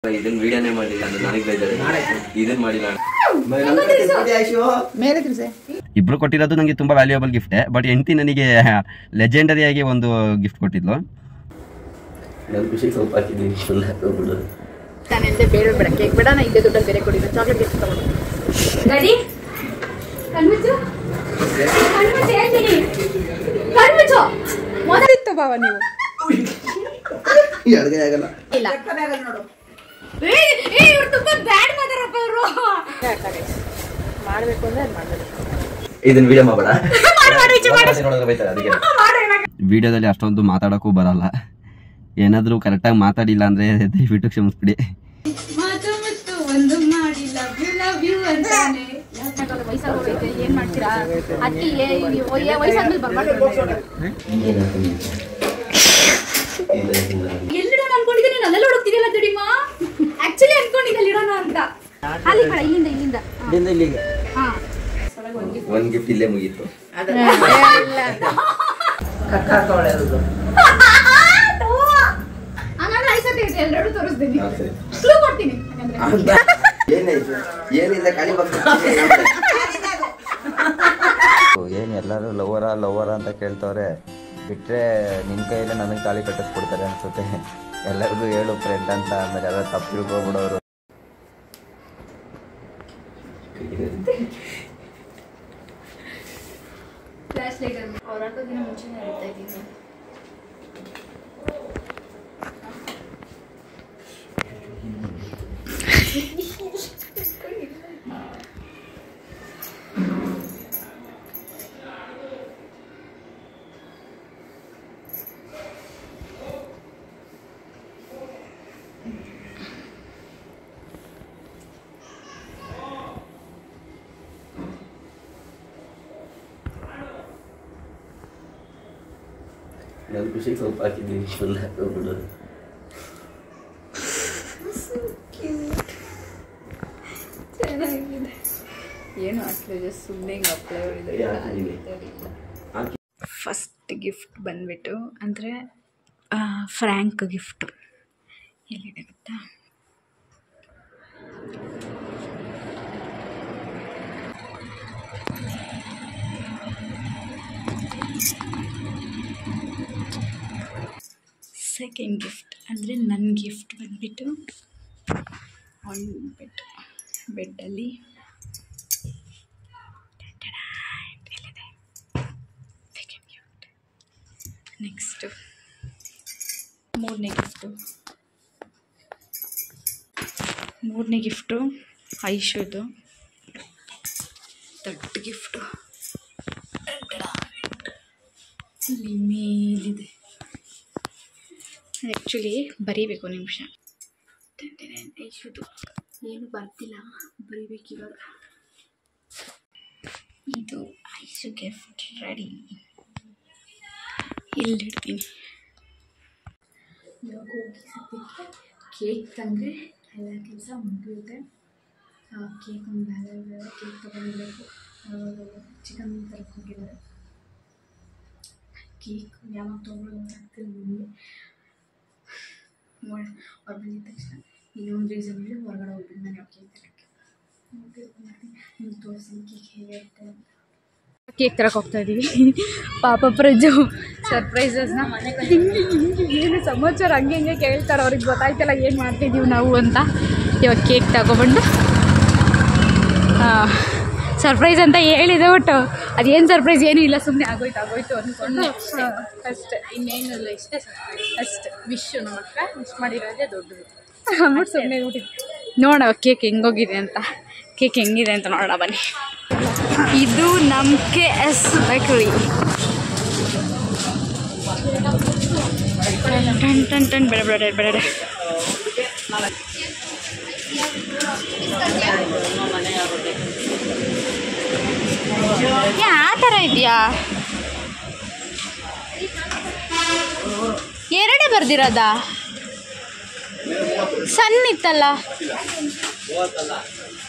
ಇದನ್ನ ವಿಡಿಯೋನೇ ಮಾಡಿಲ್ಲ ನನಗೆ ಬೇಜಾರು ಇದನ್ನ ಮಾಡಿಲ್ಲ ಇಬ್ರು ಕೊಟ್ಟಿರೋದು ನನಗೆ ತುಂಬಾ ವ್ಯಾಲ್ಯೂಯಬಲ್ ಗಿಫ್ಟ್ ಬಟ್ ಹೆಂಡತಿ ನನಗೆ ಲೆಜೆಂಡರಿ ಆಗಿ ಒಂದು ಗಿಫ್ಟ್ ಕೊಟ್ಟಿದ್ಲು ನನ್ನ ಖುಷಿಗೆ ಸ್ವಲ್ಪ ಹಾಕಿದ್ದೀನಿ ಫುಲ್ ಹಾಕೋಬಿಡು ನಾನೆಂದೇ ಬೇಡ ಬೇಡ ಕೇಕ್ ಬೇಡ ನಾ ಇದ್ದೇ ದುಡ್ಡಲ್ಲಿ ಬೇರೆ ಕೊಡಿ ನಾನು ಚಾಕ್ಲೇಟ್ ಗಿಫ್ಟ್ ತಗೊಂಡು ಗಾಡಿ ಕಣ್ಮುಚ್ಚು ಹೇಳ್ತೀನಿ ಕಣ್ಮುಚ್ಚು ಮೊದಲಿತ್ತು ಬಾವ ನೀವು ಅಡುಗೆ ಆಗಲ್ಲ ಇಲ್ಲ ನೋಡು ಇವ್ರು ತುಂಬಾ ಬ್ಯಾಡ್ ಮಾತಾಡಪ್ಪ ಇವರು ಮಾಡಬೇಕು ಅಂದ್ರೆ ಮಾಡಬೇಕು ಇದನ್ನ ವಿಡಿಯೋ ಮಾಡಬೇಡ ನೋಡಿದ್ರೆ ಬೈತಾರೆ ಅದಕ್ಕೆ ವಿಡಿಯೋದಲ್ಲಿ ಅಷ್ಟೊಂದು ಮಾತಾಡೋಕ್ಕೂ ಬರಲ್ಲ ಏನಾದರೂ ಕರೆಕ್ಟಾಗಿ ಮಾತಾಡಿಲ್ಲ ಅಂದರೆ ದಯವಿಟ್ಟು ಕ್ಷಮಿಸ್ಬಿಡಿ ಒಂದು ಮಾಡಿ ಲವ್ ಯು ಅಂತಾನೆ ವಯಸ್ಸಾಗೋಗೈತೆ ಏನ್ ಮಾಡ್ತೀರಾ ಅಕ್ಕಿ ವಯಸ್ಸಾದ್ಮೇಲೆ ಬರ್ಬಾರ್ದು ಎಲ್ಲಿಡೋಣ ಅನ್ಕೊಂಡಿದ್ದೀನಿ ನಾನು ಅಲ್ಲೆಲ್ಲ ಹುಡುಕ್ತಿದ್ಯಲ್ಲ ತಡಿಮಾ ಆಕ್ಚುಲಿ ಅನ್ಕೊಂಡಿದ್ದೆ ಅಲ್ಲಿಡೋಣ ಅಂತ ಅಲ್ಲಿ ಕಡೆ ಇಲ್ಲಿಂದ ಇಲ್ಲಿಗೆ ಹಾ ಒಂದು ಗಿಫ್ಟ್ ಇಲ್ಲೇ ಮುಗೀತು ಹಂಗಂದ್ರೆ ಐಸತ್ತೆ ಎಲ್ಲರೂ ತೋರಿಸ್ತೀನಿ ಕ್ಲೂ ಕೊಡ್ತೀನಿ ಏನಾಯ್ತು ಏನಿಲ್ಲ ಖಾಲಿ ಏನು ಎಲ್ಲರೂ ಲವರ ಅಂತ ಕೇಳ್ತವ್ರೆ ಬಿಟ್ಟರೆ ನಿನ್ನ ಕೈಯಲ್ಲೇ ನನಗೆ ತಾಳಿ ಕಟ್ಟಿಸ್ಬಿಡ್ತಾರೆ ಅನ್ಸುತ್ತೆ ಎಲ್ಲರಿಗೂ ಹೇಳು ಫ್ರೆಂಡ್ ಅಂತ ಆಮೇಲೆ ಎಲ್ಲ ತಪ್ಪು ತಿಳ್ಕೊಬಿಡೋರು ಫ್ಲಾಶ್ ಲೈಟ್ ಅವ್ರ ಹಾಕೋದಿನ ಮುಂಚೆನೇ ಹೇಳ್ತಾ ಇದ್ದೀನಿ ನನ್ನ ಖುಷಿಗೆ ಸ್ವಲ್ಪ ಹಾಕಿದ್ದೀನಿ ಫುಲ್ ಹಾಕೋಬಿಡು ಚೆನ್ನಾಗಿದೆ ಏನು ಹಾಕ್ಲಿಲ್ಲ ಸುಮ್ಮನೆ ಅಪ್ಲೈ ಫಸ್ಟ್ ಗಿಫ್ಟ್ ಬಂದ್ಬಿಟ್ಟು ಅಂದರೆ ಫ್ರ್ಯಾಂಕ್ ಗಿಫ್ಟು ಎಲ್ಲಿದೆ ಗೊತ್ತಾ ಸೆಕೆಂಡ್ ಗಿಫ್ಟ್ ಅಂದರೆ ನನ್ನ ಗಿಫ್ಟ್ ಬಂದುಬಿಟ್ಟು ಒಂದು ಬೆಡ್ಡಲ್ಲಿ ಎಲ್ಲಿದೆ ಸೆಕೆಂಡ್ ಗಿಫ್ಟ್ ನೆಕ್ಸ್ಟು ಮೂರನೇ ಗಿಫ್ಟು ಐಶುದು ದೊಡ್ಡ ಗಿಫ್ಟು ಇಲ್ಲಿ ಮೇಲಿದೆ ಆ್ಯಕ್ಚುಲಿ ಬರೀಬೇಕು ನಿಮಿಷ ಐಶುದು ಏನು ಬರ್ತಿಲ್ಲ ಬರೀಬೇಕಿವಾಗ ಇದು ಐಶು ಗಿಫ್ಟ್ ರೆಡಿ ಇಲ್ಲಿಡ್ತೀನಿ ಇವಾಗ ಹೋಗಿ ಸದ್ಯಕ್ಕೆ ಕೇಕ್ ತಂದರೆ ಎಲ್ಲ ಕೆಲಸ ಮುಗಿಯುತ್ತೆ ಕೇಕ್ ಒಂದು ಬೇರೆ ಕೇಕ್ ತೊಗೊಂಡಿರಬೇಕು ಚಿಕನ್ ತರಕ್ಕೆ ಹೋಗಿದ್ದಾರೆ ಕೇಕ್ ಯಾವಾಗ ತೊಗೊಳ್ಳೋದು ಆಗ್ತಿಲ್ಲ ನಿಮಗೆ ಅವ್ರು ಬಂದಿದ ತಕ್ಷಣ ಇನ್ನೊಂದು ರೀಸನ್ ಹೇಳಿ ಹೊರಗಡೆ ಹೋಗ್ಬಿಟ್ಟು ನಾನು ಕೇಕ್ ತರಕ್ಕೆ ನಿಮ್ಗೆ ತೋರಿಸ್ತೀನಿ ಕೇಕ್ ಹೇಗಿರುತ್ತೆ ಅಂತ ಕೇಕ್ ತರಕ್ಕೆ ಹೋಗ್ತಾ ಇದ್ದೀವಿ ಪಾಪ ಪ್ರಜು ಸರ್ಪ್ರೈಸಸ್ನ ಏನು ಸಮಾಚಾರ ಹಂಗೆ ಹಿಂಗೆ ಕೇಳ್ತಾರೆ ಅವ್ರಿಗೆ ಗೊತ್ತಾಯ್ತಲ್ಲ ಏನು ಮಾಡ್ತಿದ್ದೀವಿ ನಾವು ಅಂತ ಇವಾಗ ಕೇಕ್ ತಗೊಬಂದು ಸರ್ಪ್ರೈಸ್ ಅಂತ ಹೇಳಿದೆ ಒಟ್ಟು ಅದೇನು ಸರ್ಪ್ರೈಸ್ ಏನೂ ಇಲ್ಲ ಸುಮ್ಮನೆ ಆಗೋಯ್ತು ಅಂದ್ಕೊಂಡು ಅಷ್ಟೇ ಇನ್ನೇನಿಲ್ಲ ಇಷ್ಟೇ ಸರ್ಪ್ರೈಸ್ ಅಷ್ಟೇ ವಿಶ್ ನಮ್ಮ ಅಕ್ಕ ವಿಶ್ ಮಾಡಿರೋದೇ ದೊಡ್ಡದು ಅಂದ್ಬಿಟ್ಟು ಸುಮ್ಮನೆ ನೋಡೋ ಕೇಕ್ ಹೆಂಗೋಗಿದೆ ಅಂತ ಕೇಕ್ ಹೆಂಗಿದೆ ಅಂತ ನೋಡೋಣ ಬನ್ನಿ ಇದು ನಮ್ಮ KS ಬೇಕರಿ ಟನ್ ಬೇಡ ಆ ಥರ ಇದೆಯಾ ಎರಡೇ ಬರ್ದಿರೋದಾ ಸಣ್ಣ ಇತ್ತಲ್ಲ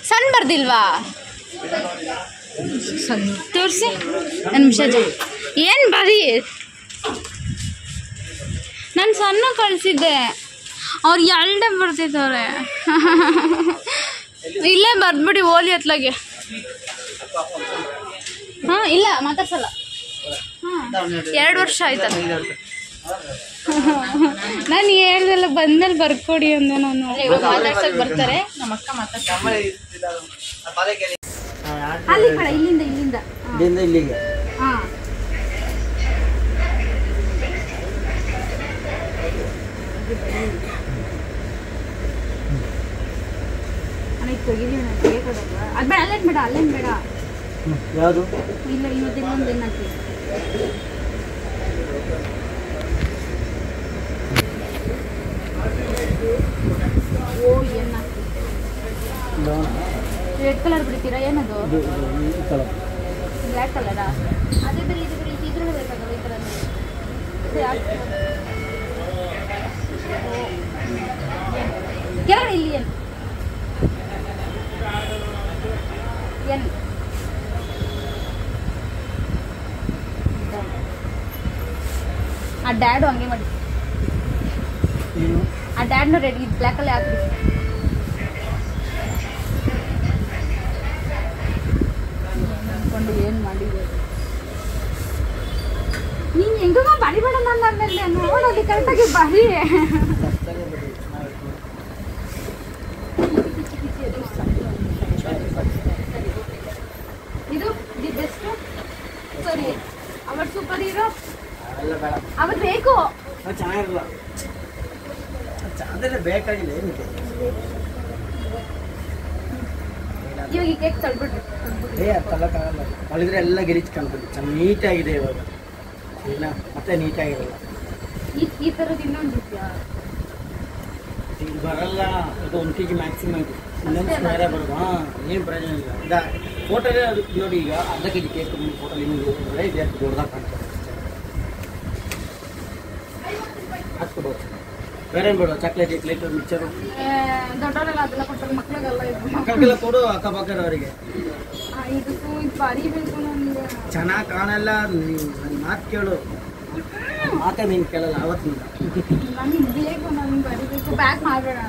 ಸಣ್ಣ ಬರ್ದಿಲ್ವಾ ಸಣ್ಣ ತೋರಿಸಿ ನಿಮಿಷ ಏನು ಬರೀ ನಾನು ಸಣ್ಣ ಕಳಿಸಿದ್ದೆ ಅವ್ರು ಎರಡೇ ಬರ್ತಿದ್ದವ್ರೆ. ಇಲ್ಲೇ ಬರ್ದ್ಬಿಡಿ ಓಲಿ ಹತ್ಲಾಗೆ. ಹಾಂ ಇಲ್ಲ ಮಾತಾಡ್ಸಲ್ಲ. ಹಾಂ 2 ವರ್ಷ ಆಯ್ತಲ್ಲ. ನಾನು ಹೇಳ್ದಲ್ಲ ಬಂದ್ಮೇಲೆ ಬರ್ಕೊಡಿ ಅಂದೆ ನಾನು. ಮಾತಾಡ್ಸಕ್ ಬರ್ತಾರೆ ನಮ್ಮ ಅಕ್ಕ ಮಾತಾಡ್ತಾರೆ. ಅಲ್ಲಿ ಕಡೆ ಇಲ್ಲಿಂದ ಇಲ್ಲಿಗೆ. ಹಾಂ ಅದು ಬೇಡ ಅಲ್ಲೇನು ಬೇಡ ಅಲ್ಲೇನು ಬೇಡ. ಯಾವುದು ಇಲ್ಲ ಇವತ್ತಿಲ್ಲೊಂದು ಏನು ಹಾಕ್ತೀವಿ. ಓ ಏನು ಹಾಕ್ತೀವಿ. ರೆಡ್ ಕಲರ್ ಬಿಡ್ತೀರಾ ಏನದು? ಬ್ಲ್ಯಾಕ್ ಕಲರಾ? ಅದೇ ಬೇರೆ ಇದು ಬೇರೆ ಇದ್ರಲ್ಲಿ ಬೇಕಾಗಲ್ಲ ಈ ಥರ. ಕೆಳಗಡೆ ಇಲ್ಲಿ ಏನು ಆ ಡ್ಯಾಡು ಹಂಗೆ ಮಾಡಿ. ಆ ಡ್ಯಾಡ್ನು ರೆಡ್ ಇದು ಬ್ಲ್ಯಾಕಲ್ಲೇ ಹಾಕ್ರಿ. ಅನ್ಕೊಂಡು ಏನು ಮಾಡಿದೆ ನೀನು ಹೆಂಗೋ ಬರಿಬೇಡ ನನ್ನ ಆಮೇಲೆ ನೋಡೋದು ಕರೆಕ್ಟಾಗಿ ಬರಿ. ಇದು ದಿ ಬೆಸ್ಟ್. ಸರಿ ಅವತ್ತು ಸೂಪರ್ ಹೀರೋ ಅವತ್ತು ಬೇಕು. ಚೆನ್ನಾಗಿರಲ್ಲ ಅದೆಲ್ಲ ಬೇಕಾಗಿಲ್ಲ. ಏನಕ್ಕೆ ಇವಾಗ ಈ ಕೇಕ್ ತಳ್ಬಿಡ್ರಿ. ತಳ್ಳಕ್ಕಾಗಲ್ಲ. ತಳಿದ್ರೆ ಎಲ್ಲ ಗೆಲಿಚ್ ಕಾಣ್ತದೆ. ಚೆನ್ನಾಗಿ ನೀಟಾಗಿದೆ ಇವಾಗ. ಇಲ್ಲ ಮತ್ತೆ ನೀಟಾಗಿರಲ್ಲ. ಈ ಥರದ್ದು ಇನ್ನೊಂದು ಇದೆಯಾ? ಈಗ ಬರಲ್ಲ. ಅದು 1 kg ಮ್ಯಾಕ್ಸಿಮಮ್. ಇನ್ನೊಂದು ಸ್ಕ್ವೇರೇ ಬರೋದು. ಹಾಂ ಏನು ಪ್ರಯೋಜನ ಇಲ್ಲ. ಇಲ್ಲ ಫೋಟೋದೇ ಅದು ನೋಡಿ. ಈಗ ಅರ್ಧ kg ಕೇಕ್ ಫೋಟೋ ನಿಮಗೆ ಹೋಗಿದ್ರೆ ಇದು ಎಷ್ಟು ದೊಡ್ಡದಾಗಿ ಕಾಣ್ತದೆ. ಹಾಕ್ಸ್ಕೊಬೋದು. ಬೇರೆ ಏನು ಬೇಡ. ಚಾಕ್ಲೇಟ್ ಮಿಕ್ಚರು ದೊಡ್ಡವರೆಲ್ಲ ಅದೆಲ್ಲ ಕೊಟ್ಟರೆ ಮಕ್ಳಿಗೆಲ್ಲ ಇದು ಮಕ್ಕಳಿಗೆಲ್ಲ ಕೊಡು ಅಕ್ಕಪಕ್ಕದವರಿಗೆ. ಇದು ಬರೀಬೇಕು ನನಗೆ. ಚೆನ್ನಾಗಿ ಕಾಣಲ್ಲ. ನೀವು ನನ್ನ ಮಾತು ಕೇಳು. ಮಾತೇ ನೀನು ಕೇಳಲ್ಲ ಅವತ್ತಿಂದ. ನನಗೆ ಬೇಕು. ನನಗೆ ಬರೀಬೇಕು. ಬ್ಯಾಗ್ ಮಾಡಬೇಡ.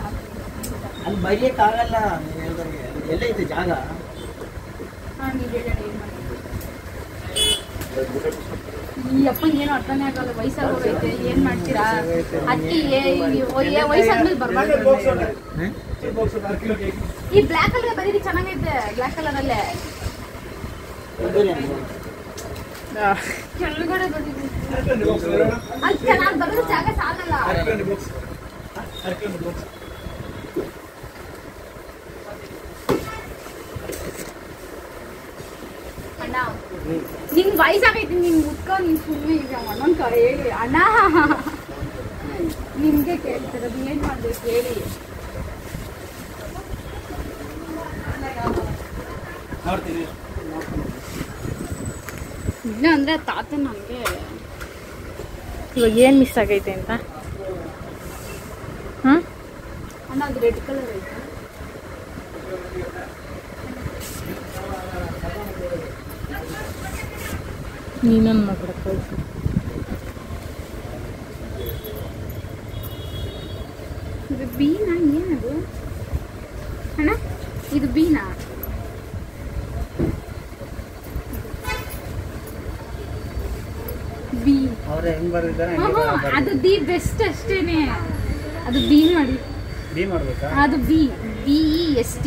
ಅಲ್ಲಿ ಬರೆಯೋಕ್ಕಾಗಲ್ಲ. ನೀನು ಹೇಳಿದಂಗೆ ಎಲ್ಲೈತೆ ಜಾಗ? ಹಾಂ ನೀವು ಹೇಳಿ ಏನು ಮಾಡಿ. ಈ ಅಪ್ಪಂಗೆ ಏನೋ ಅರ್ಥನೇ ಆಗಲ್ಲ. ವಯಸ್ಸಾಗೋಗೈತೆ ಏನು ಮಾಡ್ತೀರಾ? ಅದಕ್ಕೆ ವಯಸ್ಸಾದ್ಮೇಲೆ ಬರಬಾರ್ದು. ಈ ಬ್ಲ್ಯಾಕ್ ಕಲರ್ ಬರೀರಿ ಚೆನ್ನಾಗೈತೆ. ಬ್ಲ್ಯಾಕ್ ಕಲರಲ್ಲೇ ಕೆಳಗಡೆ ಬರೀರಿ. ಅದು ಚೆನ್ನಾಗಿ ಬರೋದು ಜಾಗ ಸಾಲಲ್ಲ. ಅಣ್ಣ ನಿನ್ ವಯಸ್ಸಾಗೈತಿ. ನೀನ್ ಉತ್ಕೊ. ನೀನ್ ಸುಮ್ಮನೆ ಈಗ ಒಂದೊಂದು ಕಡೆ ಹೇಳಿ ಅಣ್ಣ. ನಿಮ್ಗೆ ಕೇಳ್ತಿರೋದು ಏನ್ ಮಾಡ್ಬೇಕು ಹೇಳಿ. ಇಲ್ಲ ಅಂದ್ರೆ ತಾತ ನಮ್ಗೆ ಇವಾಗ ಏನ್ ಮಿಸ್ ಆಗೈತೆ ಅಂತ. ಅಣ್ಣ ಅದು ರೆಡ್ ಕಲರ್ ಐತೆ. ನೀನೊಂದು ಮಾಡ್ಬಿಡ ಕಳಿಸು. ಇದು ಬೀನಾ? ಏನದು ಅಣ್ಣ? ಇದು ಬೀನಾ? ಬಿ ಅದು ದಿ ಬೆಸ್ಟ್ ಅಷ್ಟೇನೆ. ಅದು ಬಿ ಮಾಡಿ. ಬಿ ಮಾಡ್ಬೇಕಾ? ಅದು BEST.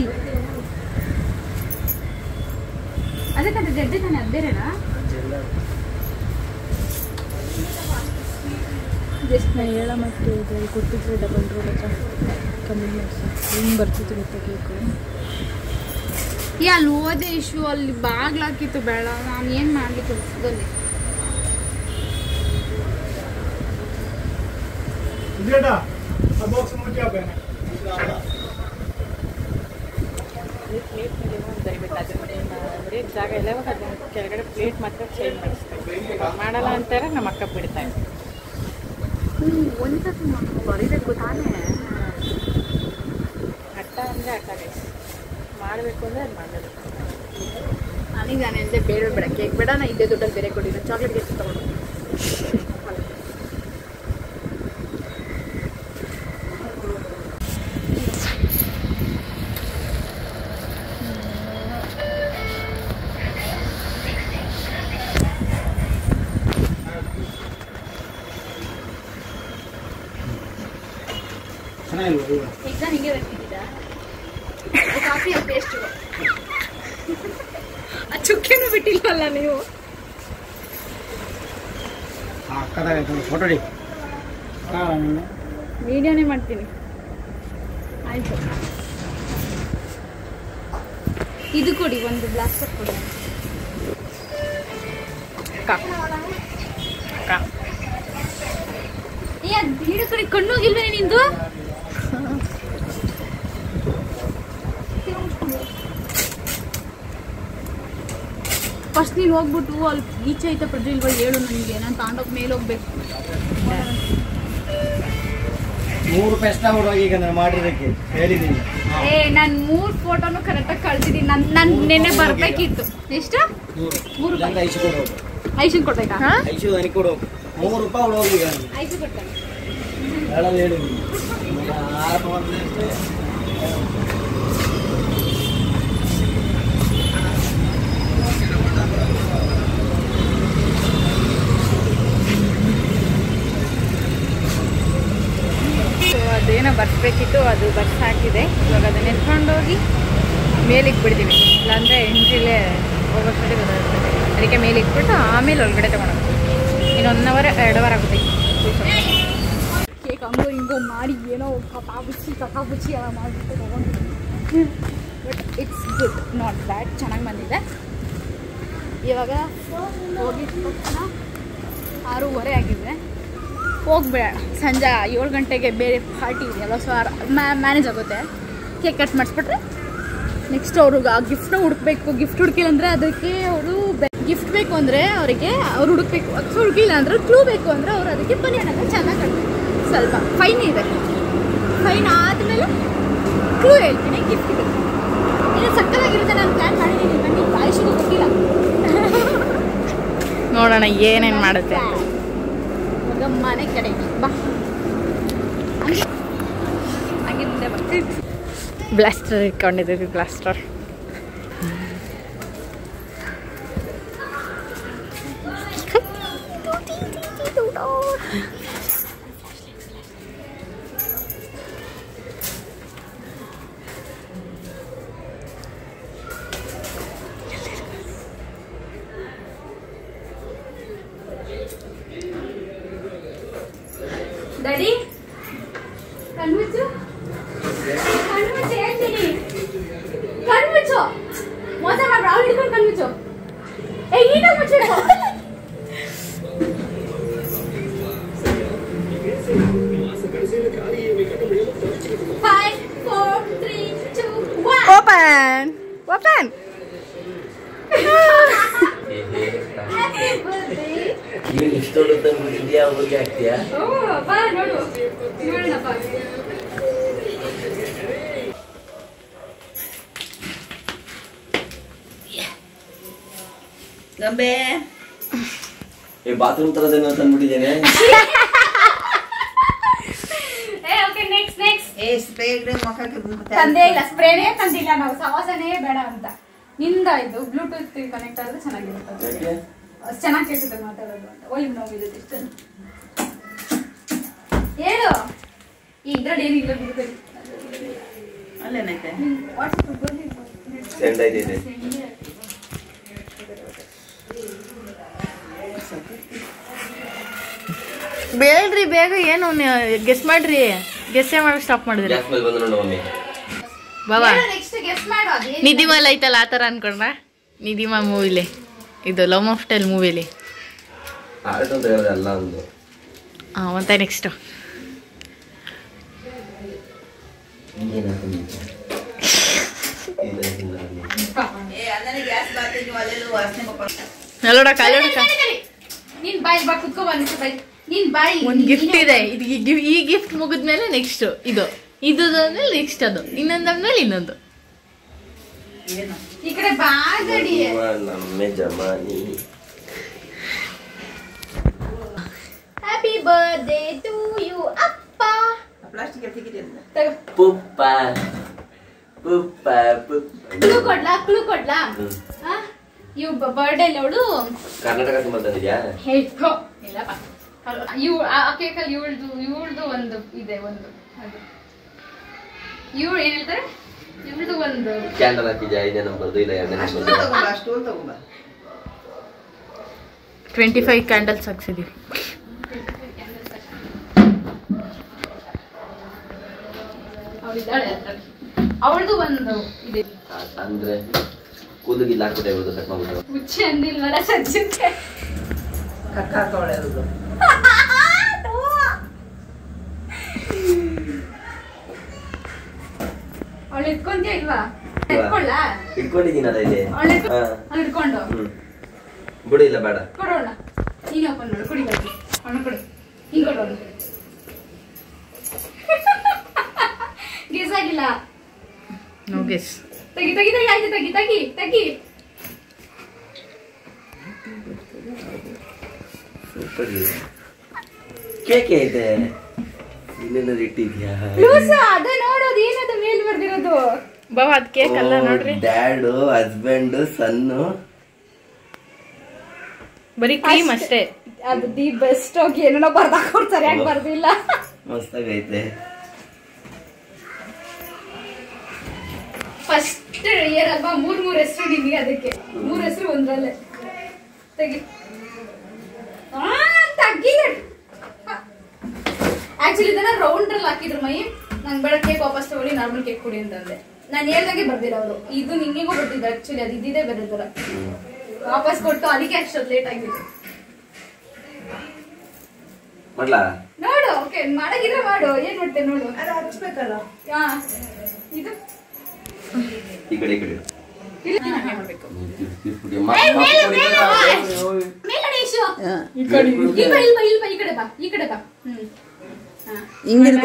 ಅದಕ್ಕೆ ಅದು ಗೆಡ್ಡೆ ತಾನೆ. ಅದು ಬೇರೆನಾ? ಜಸ್ಟ್ ನಾ ಹೇಳ ಮತ್ತೆ ಕೊಟ್ಟಿದ್ರೆ ಡಬಲ್ ರೋಲ್ ಕಮ್ಮಿ ಮಾಡಿಸಿ ಹೆಂಗೆ ಬರ್ತಿತ್ತು ಗೊತ್ತಾ ಕೇಕು. ಅಲ್ಲಿ ಹೋದೆ ಇಶ್ಯೂ. ಅಲ್ಲಿ ಬಾಗ್ಲಾಕಿತ್ತು. ಬೇಡ ನಾನು ಏನು ಮಾಡಲಿ ಕೆಲಸದಲ್ಲಿ. ಜಾಗ ಇಲ್ಲ. ಕೆಳಗಡೆ ಪ್ಲೇಟ್ ಮಾತ್ರ ಚೇಂಜ್ ಮಾಡಿಸ್ತಾರೆ. ಮಾಡಲ್ಲ ಅಂತಾರೆ. ನಮ್ಮ ಅಕ್ಕ ಬಿಡ್ತಾರೆ. ಒಂದ್ಸತಿ ಬರೀಬೇಕು ತಾನೇ. ಅಟ್ಟ ಅಂದರೆ ಅಟ್ಟ ಮಾಡಬೇಕು ಅಂದರೆ ಅದು ಮಾಡಬೇಕು. ನನಗೆ ನಾನು ಎಂದೇ ಬೇಡ ಬೇಡ ಕೇಕ್ ಬೇಡ. ನಾ ಇದೇ ದುಡ್ಡಲ್ಲಿ ಬೇರೆ ಕೊಡಿ. ನಾನು ಚಾಕ್ಲೇಟ್ ಕೇಕ್ ತಗೊಂಡು ಎಕ್ಸಾಮ್ ಹಿಂಗೆ ಬರ್ತಿದ್ದೀರಾ? ಕಾಫಿ ಪೇಸ್ಟ್ ಆ ಚುಕ್ಕೆನೂ ಬಿಟ್ಟಿಲ್ವಲ್ಲ ನೀವು? ಫೋಟೋ ಡಿ ವಿಡಿಯೋನೇ ಮಾಡ್ತೀನಿ. ಆಯ್ತು, ಇದು ಕೊಡಿ, ಒಂದು ಬ್ಲಾಸ್ಟರ್ ಕೊಡಿ. ಏ ಅದು ಹಿಡಿದು ಕಡೆ ಕಣ್ಣು ಹೋಗಿಲ್ವೇ ನಿಂದು? ಫಸ್ಟ್ ನೀನು ಹೋಗ್ಬಿಟ್ಟು ಅಲ್ಲಿ ಈಚೆ ಐತೆ ಪ್ರಜ್ವಲ್ ಇಲ್ವಾ ಹೇಳು ನನಗೆ, ನಾನು ತಗೊಂಡೋಗಿ ಮೇಲೆ ಹೋಗ್ಬೇಕು. 3 ರೂಪಾಯಿ ಎಷ್ಟ ಕೊಡುವಾಗ ಈಗ ನಾನು ಮಾಡಿರೋದಕ್ಕೆ ಹೇಳಿದ್ದೀನಿ. ಏ ನಾನು 3 ಫೋಟೋನು ಕರೆಕ್ಟಾಗಿ ಕಳ್ಸಿದ್ದೀನಿ. ನಾನು ನೆನ್ನೆ ಬರ್ಬೇಕಿತ್ತು. ಎಷ್ಟು? 3 ರೂಪಾಯಿ. ಐಶು ಕೊಡು. ಐಶನ್ ಕೊಡ್ಬೇಕಾ? ಐಶು ನನಗೆ ಕೊಡು. 3 ರೂಪಾಯಿ ಕೊಡುವಾಗ ಈಗ ಐಶು ಕೊಡ್ತಾನೆ. ಹೇಳಲ್ಲ ಹೇಳಿ 6 ಬಂದಷ್ಟೇ. ಅದೇನೋ ಬರ್ಸ್ಬೇಕಿತ್ತು, ಅದು ಬರ್ಸ್ ಹಾಕಿದೆ. ಇವಾಗ ಅದನ್ನ ಎತ್ಕೊಂಡೋಗಿ ಮೇಲೆ ಇಟ್ಬಿಡ್ತೀವಿ, ಇಲ್ಲಾಂದರೆ ಎಂಟ್ರಿಲೇ ಹೋಗೋಷ್ಟೊತ್ತಿಗೆ ಗೊತ್ತಾಗ್ತದೆ. ಅದಕ್ಕೆ ಮೇಲೆ ಇಟ್ಬಿಟ್ಟು ಆಮೇಲೆ ಒಳಗಡೆ ತೊಗೊಂಡೋಗ್ತೀವಿ. ಇನ್ನು 1 ಅವರ್ 2 ಅವರ್ ಆಗುತ್ತೆ. ಕೇಕ್ ಹಂಗೋ ಹಿಂಗೋ ಮಾಡಿ ಏನೋ ಕಥಾಬುಚ್ಚಿ ಎಲ್ಲ ಮಾಡಿಬಿಟ್ಟು ತೊಗೊಂಡಿದ್ದೀನಿ. But it's good, not bad, ಚೆನ್ನಾಗಿ ಬಂದಿದೆ. ಇವಾಗ ಹೋಗಿ ತಕ್ಷಣ 6:30 ಆಗಿದೆ. ಹೋಗ್ಬೇಡ, ಸಂಜೆ 7 ಗಂಟೆಗೆ ಬೇರೆ ಪಾರ್ಟಿ ಇದೆಯಲ್ಲ, ಸೊ ಮ್ಯಾನೇಜ್ ಆಗುತ್ತೆ. ಕೇಕ್ ಕಟ್ ಮಾಡಿಸ್ಬಿಟ್ರೆ ನೆಕ್ಸ್ಟ್ ಅವ್ರಿಗೆ ಆ ಗಿಫ್ಟ್ನ ಹುಡುಕ್ಬೇಕು. ಗಿಫ್ಟ್ ಹುಡುಕಿಲ್ಲ ಅಂದರೆ ಅದಕ್ಕೆ ಅವರು ಗಿಫ್ಟ್ ಬೇಕು ಅಂದರೆ ಅವರಿಗೆ ಅವ್ರು ಹುಡುಕ್ಬೇಕು. ಅದು ಹುಡುಕಿಲ್ಲ ಅಂದರೆ ಕ್ಲೂ ಬೇಕು ಅಂದರೆ ಅವ್ರು ಅದಕ್ಕೆ ಬನಿಯನ್ನ ಚೆನ್ನಾಗಿ ಕಟ್ಟಬೇಕು. ಸ್ವಲ್ಪ ಫೈನ್ ಇದೆ. ಫೈನ್ ಆದಮೇಲೆ ಕ್ಲೂ ಹೇಳ್ತೀನಿ, ಗಿಫ್ಟ್ ಇದೆ. ಇದು ಸಕ್ಕತ್ತಾಗಿರುತ್ತೆ. ನಾನು ಪ್ಲ್ಯಾನ್ ಮಾಡಿದ್ದೀನಿ, ಬನ್ನಿ. ಆಯುಷಿಗೂ ಗೊತ್ತಿಲ್ಲ, ನೋಡೋಣ ಏನೇನು ಮಾಡುತ್ತೆ. ಮನೆ ಕಡೆಗೆ ಬಾ, ಹಂಗೆ ಮುಂದೆ ಬರ್ತೀವಿ. ಬ್ಲಾಸ್ಟರ್ ಇಟ್ಕೊಂಡಿದ್ದೀವಿ. ಬ್ಲಾಸ್ಟರ್ ಡ್ಯಾಡಿ ಕಣ್ಮುಚ್ಚು, ಕಣ್ಮುಚ್ಚು ಹೇಳ್ತೀನಿ, ಕಣ್ಮುಚ್ಚು. ಮೋಸ ಮಾಡಿ ಅವ್ರು ಹಿಡ್ಕೊಂಡು ಕಣ್ಮುಚ್ಚು. ಏ ಈಗ ಮುಚ್ಚಿಡು. 5 4 3 2 1 ಓಪನ್ ಓಪನ್. ನೀನು ಇಷ್ಟೊಂದು ತಂದ್ಬಿಟ್ಟಿದ್ಯಾ, ಅವ್ರಿಗೆ ಆಗ್ತೀಯಾ? ಬಾ ನೋಡು, ನೋಡೋಣಪ್ಪ. ಗಂಬೆ ಈ ಬಾತ್ರೂಮ್ ತರದೇನೋ ತಂದ್ಬಿಟ್ಟಿದ್ದೇನೆ. ಸ್ಪ್ರೇ ಮುಖಕ್ಕೆ ತಂದೇ ಇಲ್ಲ, ಸ್ಪ್ರೇನೇ ತಂದಿಲ್ಲ ನಾವು, ಸವಾಸನೇ ಬೇಡ ಅಂತ. ನಿಂದ ಇದು ಬ್ಲೂಟೂತ್ ಕನೆಕ್ಟ್ ಆದ್ರೆ ಚೆನ್ನಾಗಿರುತ್ತೆ, ಚೆನ್ನಾಗಿ ಕೇಳ್ಸುತ್ತೆ ಮಾತಾಡೋದು ಅಂತ. ಒಳ್ಳೆ ನೋವಿರುತ್ತೆ ಇಷ್ಟ. ಹೇಳು, ಇದ್ರಲ್ಲಿ ಏನಿಲ್ಲ ಬಿಡ್ಬೇಕು. ಅಲ್ಲೇನೈತೆ ಸೆಂಡ್ ಆಯ್ತಿದೆ. ಬೇಡ್ರಿ ಬೇಗ, ಏನು ಗೆಸ್ ಮಾಡ್ರಿ. ಗೆಸ್ಸೇ ಮಾಡಿ ಸ್ಟಾಪ್ ಮಾಡಿದ್ರಿ. ಬಾಬಾ ನೆಕ್ಸ್ಟ್ ಗೆಸ್ ಮಾಡು. ನಿಧಿಮಲ್ ಐತಲ್ಲ ಆ ಥರ ಅನ್ಕೊಂಡ್ರ? ನಿಧಿಮಾ ಮೂವಿಲಿ, ಇದು ಲವ್ ಆಫ್ ಟೆಲ್ ಮೂವಿಲಿ. ಹಾಂ, ಮತ್ತೆ ನೆಕ್ಸ್ಟು ಅಲ್ಲೋಡ ಕಾಲೋಡಕ ನೀನ್ ಬಾಯ್ ಬಾ, ಕುತ್ಕೋ ಬಂದಿತ್ತು ಬಾಯ್. ನೀನ್ ಬಾಯ್. ಒಂದು ಗಿಫ್ಟ್ ಇದೆ. ಈ ಗಿಫ್ಟ್ ಮುಗಿದ್ಮೇಲೆ ನೆಕ್ಸ್ಟ್ ಇದು ಆದ್ಮೇಲೆ ನೆಕ್ಸ್ಟ್ ಅದು, ಇನ್ನೊಂದಾದ್ಮೇಲೆ ಇನ್ನೊಂದು. ಈ ಕಡೆ ಬಾಗಡಿ. ನಮ್ಮೆ ಜಮಾನಿ. ಹ್ಯಾಪಿ ಬರ್ತ್ಡೇ ಟು ಯು ಅಪ್ಪ. ಪ್ಲಾಸ್ಟಿಕ್ ತೆಗಿರಿ ಅಂತ. ಪುಪ್ಪ ಪುಪ್ಪ ಪುಪ್ಪ. ಕ್ಲೂ ಕೊಡ್ಲಾ? ಇವ್ ಬರ್ಡೇ ಅವಳು ಕರ್ನಾಟಕ ತುಂಬ ತಂದಿದ್ಯಾ? ಹೇಳ್ಕೊ. ಇಲ್ಲಪ್ಪ, ಆ ಕೇಕಲ್ಲಿ ಇವಳ್ದು ಒಂದು ಇದೆ, ಒಂದು ಅದು ಇವ್ರು ಏನ್ ಹೇಳ್ತಾರೆ, ಇವ್ರದ್ದು ಒಂದು ಕ್ಯಾಂಡಲ್ ಹಾಕಿದ್ಯಾ? 5ನೇ ನಂಬರ್ದು ಇಲ್ಲ 2ನೇ ನಂಬರ್ದು? ಸ್ಟೂಲ್ ತಗೊಂಬ. 25 ಕ್ಯಾಂಡಲ್ಸ್ ಹಾಕ್ಸಿದೀವಿ. ಅವಳದು ಒಂದು ಇದೆ. ಅಂದ್ರೆ ಕೂದಲಿಗೆ ಹಾಕ್ಬಿಟ್ಟೆ ಇವ್ರದ್ದು ಕಟ್ ಮಾಡ್ಬಿಟ್ಟು. ಹುಚ್ಚಿ ಅಂದಿಲ್ವಲ್ಲ ಸಜ್ಜಕ್ಕೆ. ಕಕ್ಕ ಹಾಕೋಳೆ ಇರೋದು. ಅವಳು ಇಟ್ಕೊಂತೀಯ ಇಲ್ವಾ? ಇಟ್ಕೊಳ್ಳ? ಇಟ್ಕೊಂಡಿದ್ದೀನಲ್ಲ ಇಲ್ಲಿ. ಅವಳು ಇಟ್ಕೊಂಡು ಬಿಡು, ಇಲ್ಲ ಬೇಡ. ಕೊಡೋಣ. ನೀನು ಓಪನ್ ಮಾಡು, ಕುಡಿಬೇಕು. ಅವನು ಕೊಡು, ಹಿಂಗೆ ಕೊಡೋಣ. ಗೆಸ್ ಆಗಿಲ್ಲ. No guess. ತೆಗಿ ತೆಗಿ ತೆಗಿ, ಆಯ್ತು ತೆಗಿ ತೆಗಿ ತೆಗಿ. ಸೂಪರ್. ಕೇಕ್ ಐತೆ, ಇನ್ನೇನಾದ್ರು ಇಟ್ಟಿದ್ಯಾ? ಅದೇ ನೋಡೋದು, ಏನದು ಮೇಲ್ ಬರ್ದಿರೋದು. ಬಾವ ಅದ್ ಕೇಕ್ ಅಲ್ಲ ನೋಡ್ರಿ. ಡ್ಯಾಡು, ಹಸ್ಬೆಂಡ್, ಸನ್ನು, ಬರೀ ಕ್ರೀಮ್ ಅಷ್ಟೇ. ಅದು ದಿ ಬೆಸ್ಟ್. ಹೋಗಿ ಏನೋ ಬರ್ದಾಕೊಡ್ತಾರೆ, ಯಾಕೆ ಬರ್ದಿಲ್ಲ. ಮಸ್ತಾಗೈತೆ. ಫಸ್ಟ್ ಇಯರ್ ಅಲ್ವಾ, 3 ಹೆಸರು ನಿಮಗೆ. ಅದಕ್ಕೆ 3 ಹೆಸರು ಒಂದ್ರಲ್ಲೇ. ತೆಗಿ ತಗ್ಗಿ. ಆಕ್ಚುಲಿ ಇದನ್ನ ರೌಂಡ್ ಅಲ್ಲಿ ಹಾಕಿದ್ರು ಮೈ. ನಂಗೆ ಬೇಡ, ಕೇಕ್ ವಾಪಸ್ ತಗೊಳ್ಳಿ, ನಾರ್ಮಲ್ ಕೇಕ್ ಕೊಡಿ ಅಂತಂದೆ. ನಾನು ಹೇಳ್ದಾಗೆ ಬರ್ದಿಲ್ಲ ಅವರು. ಇದು ನಿಂಗೆಗೂ ಬರ್ತಿದ್ರು ಆಕ್ಚುಲಿ, ಅದು ಇದ್ದಿದ್ದೇ ಬರೀತಾರ. ವಾಪಸ್ ಕೊಟ್ಟು ಅದಕ್ಕೆ ಅಷ್ಟೊಂದು ಲೇಟ್ ಆಗಿದೆ. ಮಾಡ್ಲಾ? ನೋಡು, ಓಕೆ ಮಾಡಾಗಿದ್ರೆ ಮಾಡು. ಏನ್ ಮಾಡ್ತೆ ನೋಡು. ಅದು ಹಚ್ಬೇಕಲ್ಲ. ಇದು ಈ ಕಡೆ ಈ ಕಡೆ ಇಲ್ಲ, ಹಾಗೆ ಮಾಡ್ಬೇಕು. ಮೇಲಡೆ ಇಶು. ಈ ಕಡೆ ಬಾ, ಈ ಕಡೆ ಬಾ.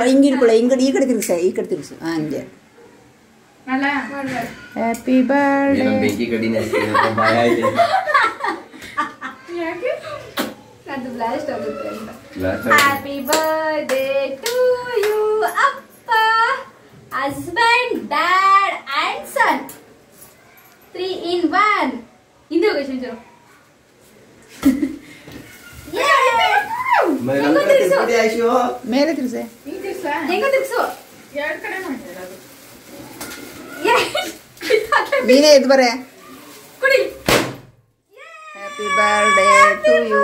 ಹಿಂಗಿಡ್ಕೊಳ್ಳ, ಈ ಕಡೆ ತಿರ್ಗಿಸ, ಈ ಕಡೆ ತಿರ್ಗಿಸು. ಹಂಗೆ. Happy birthday. ಬೆಂಕಿ ಕಡಿನೇ ಭಯ ಇದೆ. ಅದು ಬ್ಲಾಸ್ಟ್ ಆಗುತ್ತೆ ಅಂತ. ಹ್ಯಾಪಿ ಬರ್ಡೇ ಟು ಯು ಅಪ್ಪ, husband, dad and son, 3 in 1. ಹಿಂದೆ ಹೋಗಿ ಶಂಜರು. ಮೇಲೆ ತಿರ್ಸೆ. ಹೆಂಗ ತಿರ್ಸು? ನೀನೇ ಎದ್ದು ಬರೇ. ಕುಡಿ. Happy birthday to you.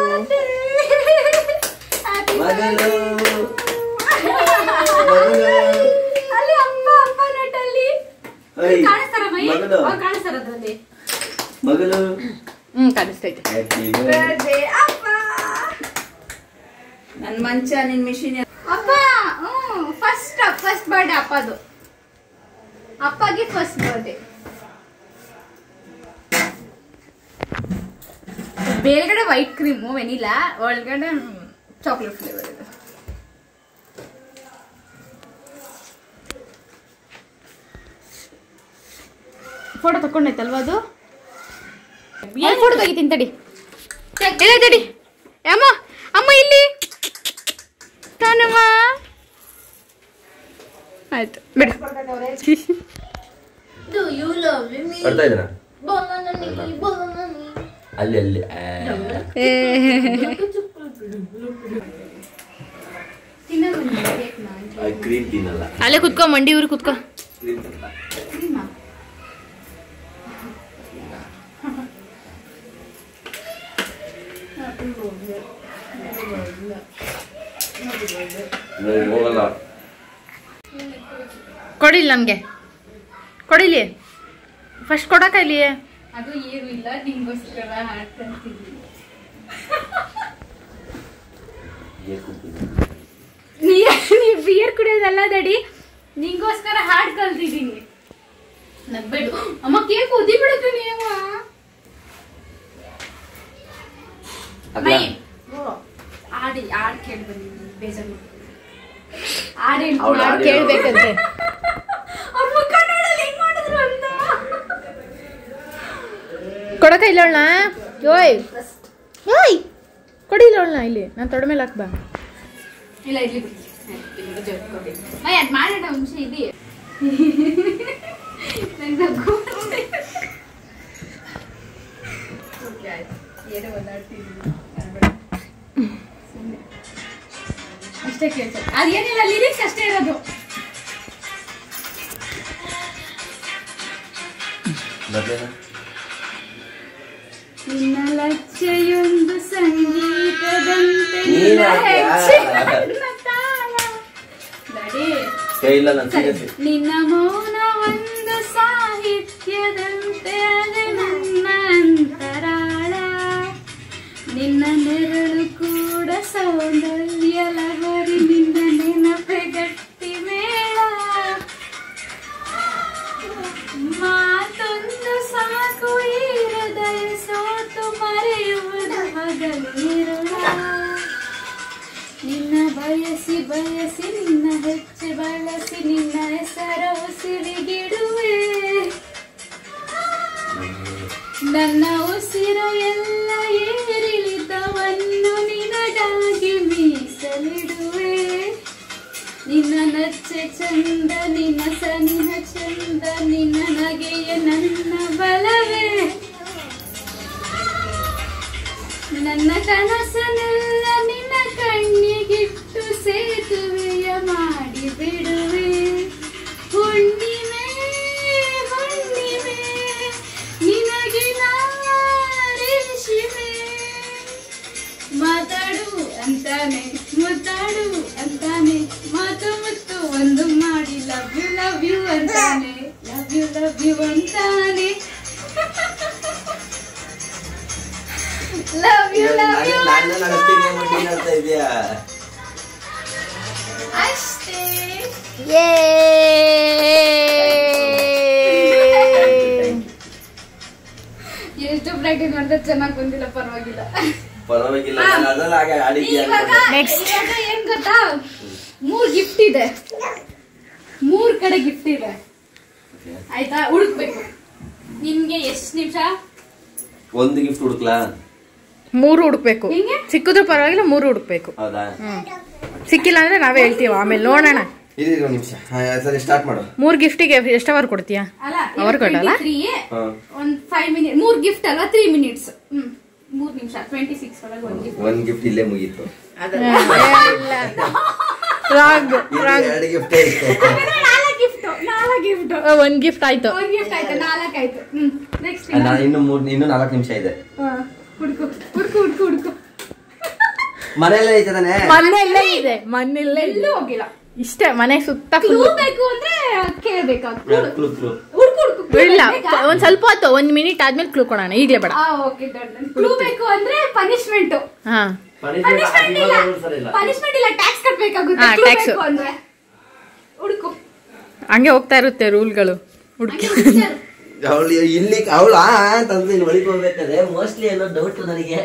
ಅಲ್ಲಿ ಅಪ್ಪ ಅಪ್ಪ ನಟಲ್ಲಿ ಕಾಣಿಸ್ತಾರ ಮೈ. ಅವ್ರು ಕಾಣಿಸ್ತಾರ ಅದ್ರಲ್ಲಿ. ಮಗಳು ಕಾಣಿಸ್ತೈತೆ. ಬರ್ಡೇ ಅಪ್ಪ. ನನ್ ಮಂಚ, ನಿನ್ ಮಿಷಿನ್. ಅಪ್ಪ ಫಸ್ಟ್ ಬರ್ಡೇ ಅಪ್ಪದು. ಅಪ್ಪಗೆ ಫಸ್ಟ್ ಬರ್ಡೇ. ಮೇಲ್ಗಡೆ ವೈಟ್ ಕ್ರೀಮು ವೆನಿಲಾ, ಒಳಗಡೆ ಚಾಕ್ಲೇಟ್ ಫ್ಲೇವರ್ ಇದೆ. ಫೋಟೋ ತಕೊಂಡೈತಲ್ವಾ ಅದು? ಫೋಟೋ ತೆಗಿತೀನಿ ತಡಿ. ತಡಿ ಅಮ್ಮ, ಅಮ್ಮ ಇಲ್ಲಿ ತಾನಮ್ಮ. ಆಯ್ತು ಬಿಡು. ಬರ್ತಾ ಇದ್ದೀನ ಅಲ್ಲಿ ಅಲ್ಲಿ ಕ್ರೀಮ್ ತಿನ್ನಲ್ಲ. ಅಲ್ಲೇ ಕುತ್ಕೋ, ಮಂಡಿ ಊರು ಕುತ್ಕೋ. ಕ್ರೀಮ್ ತಿನ್ನಲ್ಲ. ಹೋಗಲ್ಲ. ಕೊಡಿಲ್ಲ ನನ್ಗೆ, ಕೊಡಿಲಿ ಫಸ್ಟ್ ಕೊಡಕ ಇಲ್ಲಿ. ಅದು ಏನು ಇಲ್ಲ, ನಿಂಗೋಸ್ಕರ ಹಾಡ್ಕೊಂತೀನಿ. ನೀ ಬಿಯರ್ ಕುಡಿಯೋದಲ್ಲ ದಡಿ, ನಿಂಗೋಸ್ಕರ ಹಾಡ್ ಕಲ್ತಿದ್ದೀನಿ. ನಗ್ಬೇಡು ಅಮ್ಮ, ಕೇಕ್ ಉದಿ ಬಿಡುತ್ತೀನಿ ಅಮ್ಮ. ಆಡಿ ಆಡ್ ಕೇಳಿ ಬಂದಿದ್ದೀನಿ, ಬೇಜಾರು ಆಡಿ ಕೇಳ್ಬೇಕಂತೆ. ಅವ್ರ ಮುಖ ನೋಡಲ್ಲ ಹೆಂಗ್ ಮಾಡಿದ್ರು ಅಂತ. ಕೊಡಕ ಇಲ್ಲ ಅವಳನ್ನ. ಯೋಯ್ ಕೊಡಿಲ್ಲ ಅವಳನ್ನ ಇಲ್ಲಿ. ನಾನು ತೊಡೆ ಮೇಲೆ ಹಾಕ್ಬಾ. ಇಲ್ಲ ಇಡ್ಲಿ ಬಿಡಿ, ಅದು ಮಾಡೋಣ ಅಂಶ ಇದೆ. ಏನೋ ಓದಾಡ್ತಿದ್ದೀನಿ ಅಷ್ಟೇ ಕೇಳ್ತಾರೆ. ಅದೇನಿಲ್ಲ, ಲಿರಿಕ್ಸ್ ಅಷ್ಟೇ ಇರೋದು. ನಿನ್ನ ಲಜ್ಜೆಯೊಂದು ಸಂಗೀತದಂತೆ ನಿನ್ನ ಹೆಜ್ಜೆ ನನ್ನ ತಾಳ. ನಿನ್ನ ಮೌನ ಒಂದು ಸಾಹಿತ್ಯದಂತೆ ಅದೆ ನನ್ನ ಅಂತರಾಳ. ನಿನ್ನ ನೆರಳು ಕೂಡ ಸೌಂದರ್ಯ ಲಹರಿ, ನಿನ್ನ ನೆನಪೆ ಗಟ್ಟಿ ಮೇಳ. ಮಾತೊಂದು ಸಾಕು ಈ ಹೃದಯ ಸೋತು ಮರೆಯುವುದು ಹಗಲಿರುಳ. ನಿನ್ನ ಬಯಸಿ ಬಯಸಿ ನಿನ್ನ ಹೆಚ್ಚು ಬಳಸಿ ನಿನ್ನ ಹೆಸರ ಉಸಿರಿಗಿಡುವೆ. ನನ್ನ ಉಸಿರ ಎಲ್ಲ ಏರಿಳಿತವನ್ನು ನಿನಗಾಗಿ ಮೀಸಲಿಡುವೆ. ನಿನ್ನ ನಚ್ಚೆ ಚಂದ, ನಿನ್ನ ಸನಿಹ ಚಂದ, ನಿನ್ನ ನಗೆಯ ನನ್ನ ಬಲವೇ. ನನ್ನ ಕನಸನೆಲ್ಲ ನಿನ್ನ ಕಣ್ಣಿಗಿಟ್ಟು ಸೇತುವೆಯ ಮಾಡಿ ಬಿಡುವೆ. ಹುಣ್ಣಿಮೆ ಹುಣ್ಣಿಮೆ ನಿನಗೆ ರೇಷಿಮೆ. ಮಾತಾಡು ಅಂತಾನೆ ಮುತ್ತಾಡು ಅಂತಾನೆ, ಮಾತು ಮುತ್ತು ಒಂದು ಮಾಡಿ ಲವ್ ಯು ಅಂತಾನೆ, ಲವ್ ಯು ಅಂತಾನೆ. ಲವ್ ಯು ಅಷ್ಟೇ. ಎಷ್ಟು ಪ್ರಾಕ್ಟೀಸ್ ಮಾಡಿದ್ರೆ ಚೆನ್ನಾಗಿ ಬಂದಿಲ್ಲ, ಪರವಾಗಿಲ್ಲ. ನೆಕ್ಸ್ಟ್ ಏನ್ ಗೊತ್ತಾ, 3 ಗಿಫ್ಟ್ ಇದೆ, 3 ಕಡೆ ಗಿಫ್ಟ್ ಇದೆ ಆಯ್ತಾ. ಹುಡುಕ್ಬೇಕು. ನಿಮ್ಗೆ ಎಷ್ಟು ನಿಮಿಷ? 1 ಗಿಫ್ಟ್ ಹುಡುಕ್ಲಾ? 3 ಹುಡುಕ್ಬೇಕು. ಸಿಕ್ಕಿದ್ರು ಪರವಾಗಿಲ್ಲ, 3 ಹುಡುಕ್ಬೇಕು. ಸಿಕ್ಕಿಲ್ಲ ಅಂದ್ರೆ ನಾವೇ ಹೇಳ್ತೀವಿ, ಆಮೇಲೆ ನೋಡೋಣ. 3 ಗಿಫ್ಟಿಗೆ ಎಷ್ಟು ಅವರ್ ಕೊಡ್ತೀಯಾ? ಅವರ್ ಕೊಡಲ್ಲ. 5 ಮಿನಿಟ್ 3 ಗಿಫ್ಟ್ ಅಲ್ಲ, 3 ಮಿನಿಟ್ಸ್. 3 ನಿಮಿಷ 26 ಒಳಗೆ 1 ಗಿಫ್ಟ್ ಇಲ್ಲೇ ಮುಗೀತು. ಒಂದ್ ಗಿಫ್ಟ್ ಆಯ್ತು. 4 ಆಯ್ತು. ನೆಕ್ಸ್ಟ್ ಇನ್ನು 4 ನಿಮಿಷ ಇದೆ. ಹುಡುಕು ಮನೆಯಲ್ಲೇ ಐತೆ ತಾನೆ? ಮನೆಯಲ್ಲೇ ಇದೆ, ಮನೆಯಲ್ಲೇ ಎಲ್ಲೂ ಹೋಗಿಲ್ಲ. ಇಷ್ಟೇ, ಮನೆ ಸುತ್ತ ಬೇಕು ಅಂದ್ರೆ ಕೇಳ್ಬೇಕಾ? ಇಲ್ಲ, ಒಂದ್ ಸ್ವಲ್ಪ ಹೊತ್ತು 1 ಮಿನಿಟ್ ಆದ್ಮೇಲೆ ಕ್ಲೂ ಕೊಡೋಣ, ಈಗ್ಲೇ ಬೇಡ. ಕ್ಲೂ ಬೇಕು ಅಂದ್ರೆ ಪನಿಷ್ಮೆಂಟ್. ಹಾ, ಪನಿಷ್ಮೆಂಟ್ ಇಲ್ಲ, ಟ್ಯಾಕ್ಸ್ ಕಟ್ಬೇಕಾಗುತ್ತೆ. ಟ್ಯಾಕ್ಸ್ ಅಂದ್ರೆ ಹುಡುಕು. ಹಂಗೆ ಹೋಗ್ತಾ ಇರುತ್ತೆ ರೂಲ್ಗಳು. ಹುಡುಕಿ ಅವಳು ಇಲ್ಲಿ ಅವಳು ಅಂತಂದ್ರೆ ಇಲ್ಲಿ ಒಳಗೆ ಹೋಗ್ಬೇಕಾದ್ರೆ ಮೋಸ್ಟ್ಲಿ ಏನೋ ಡೌಟ್ ನನಗೆ.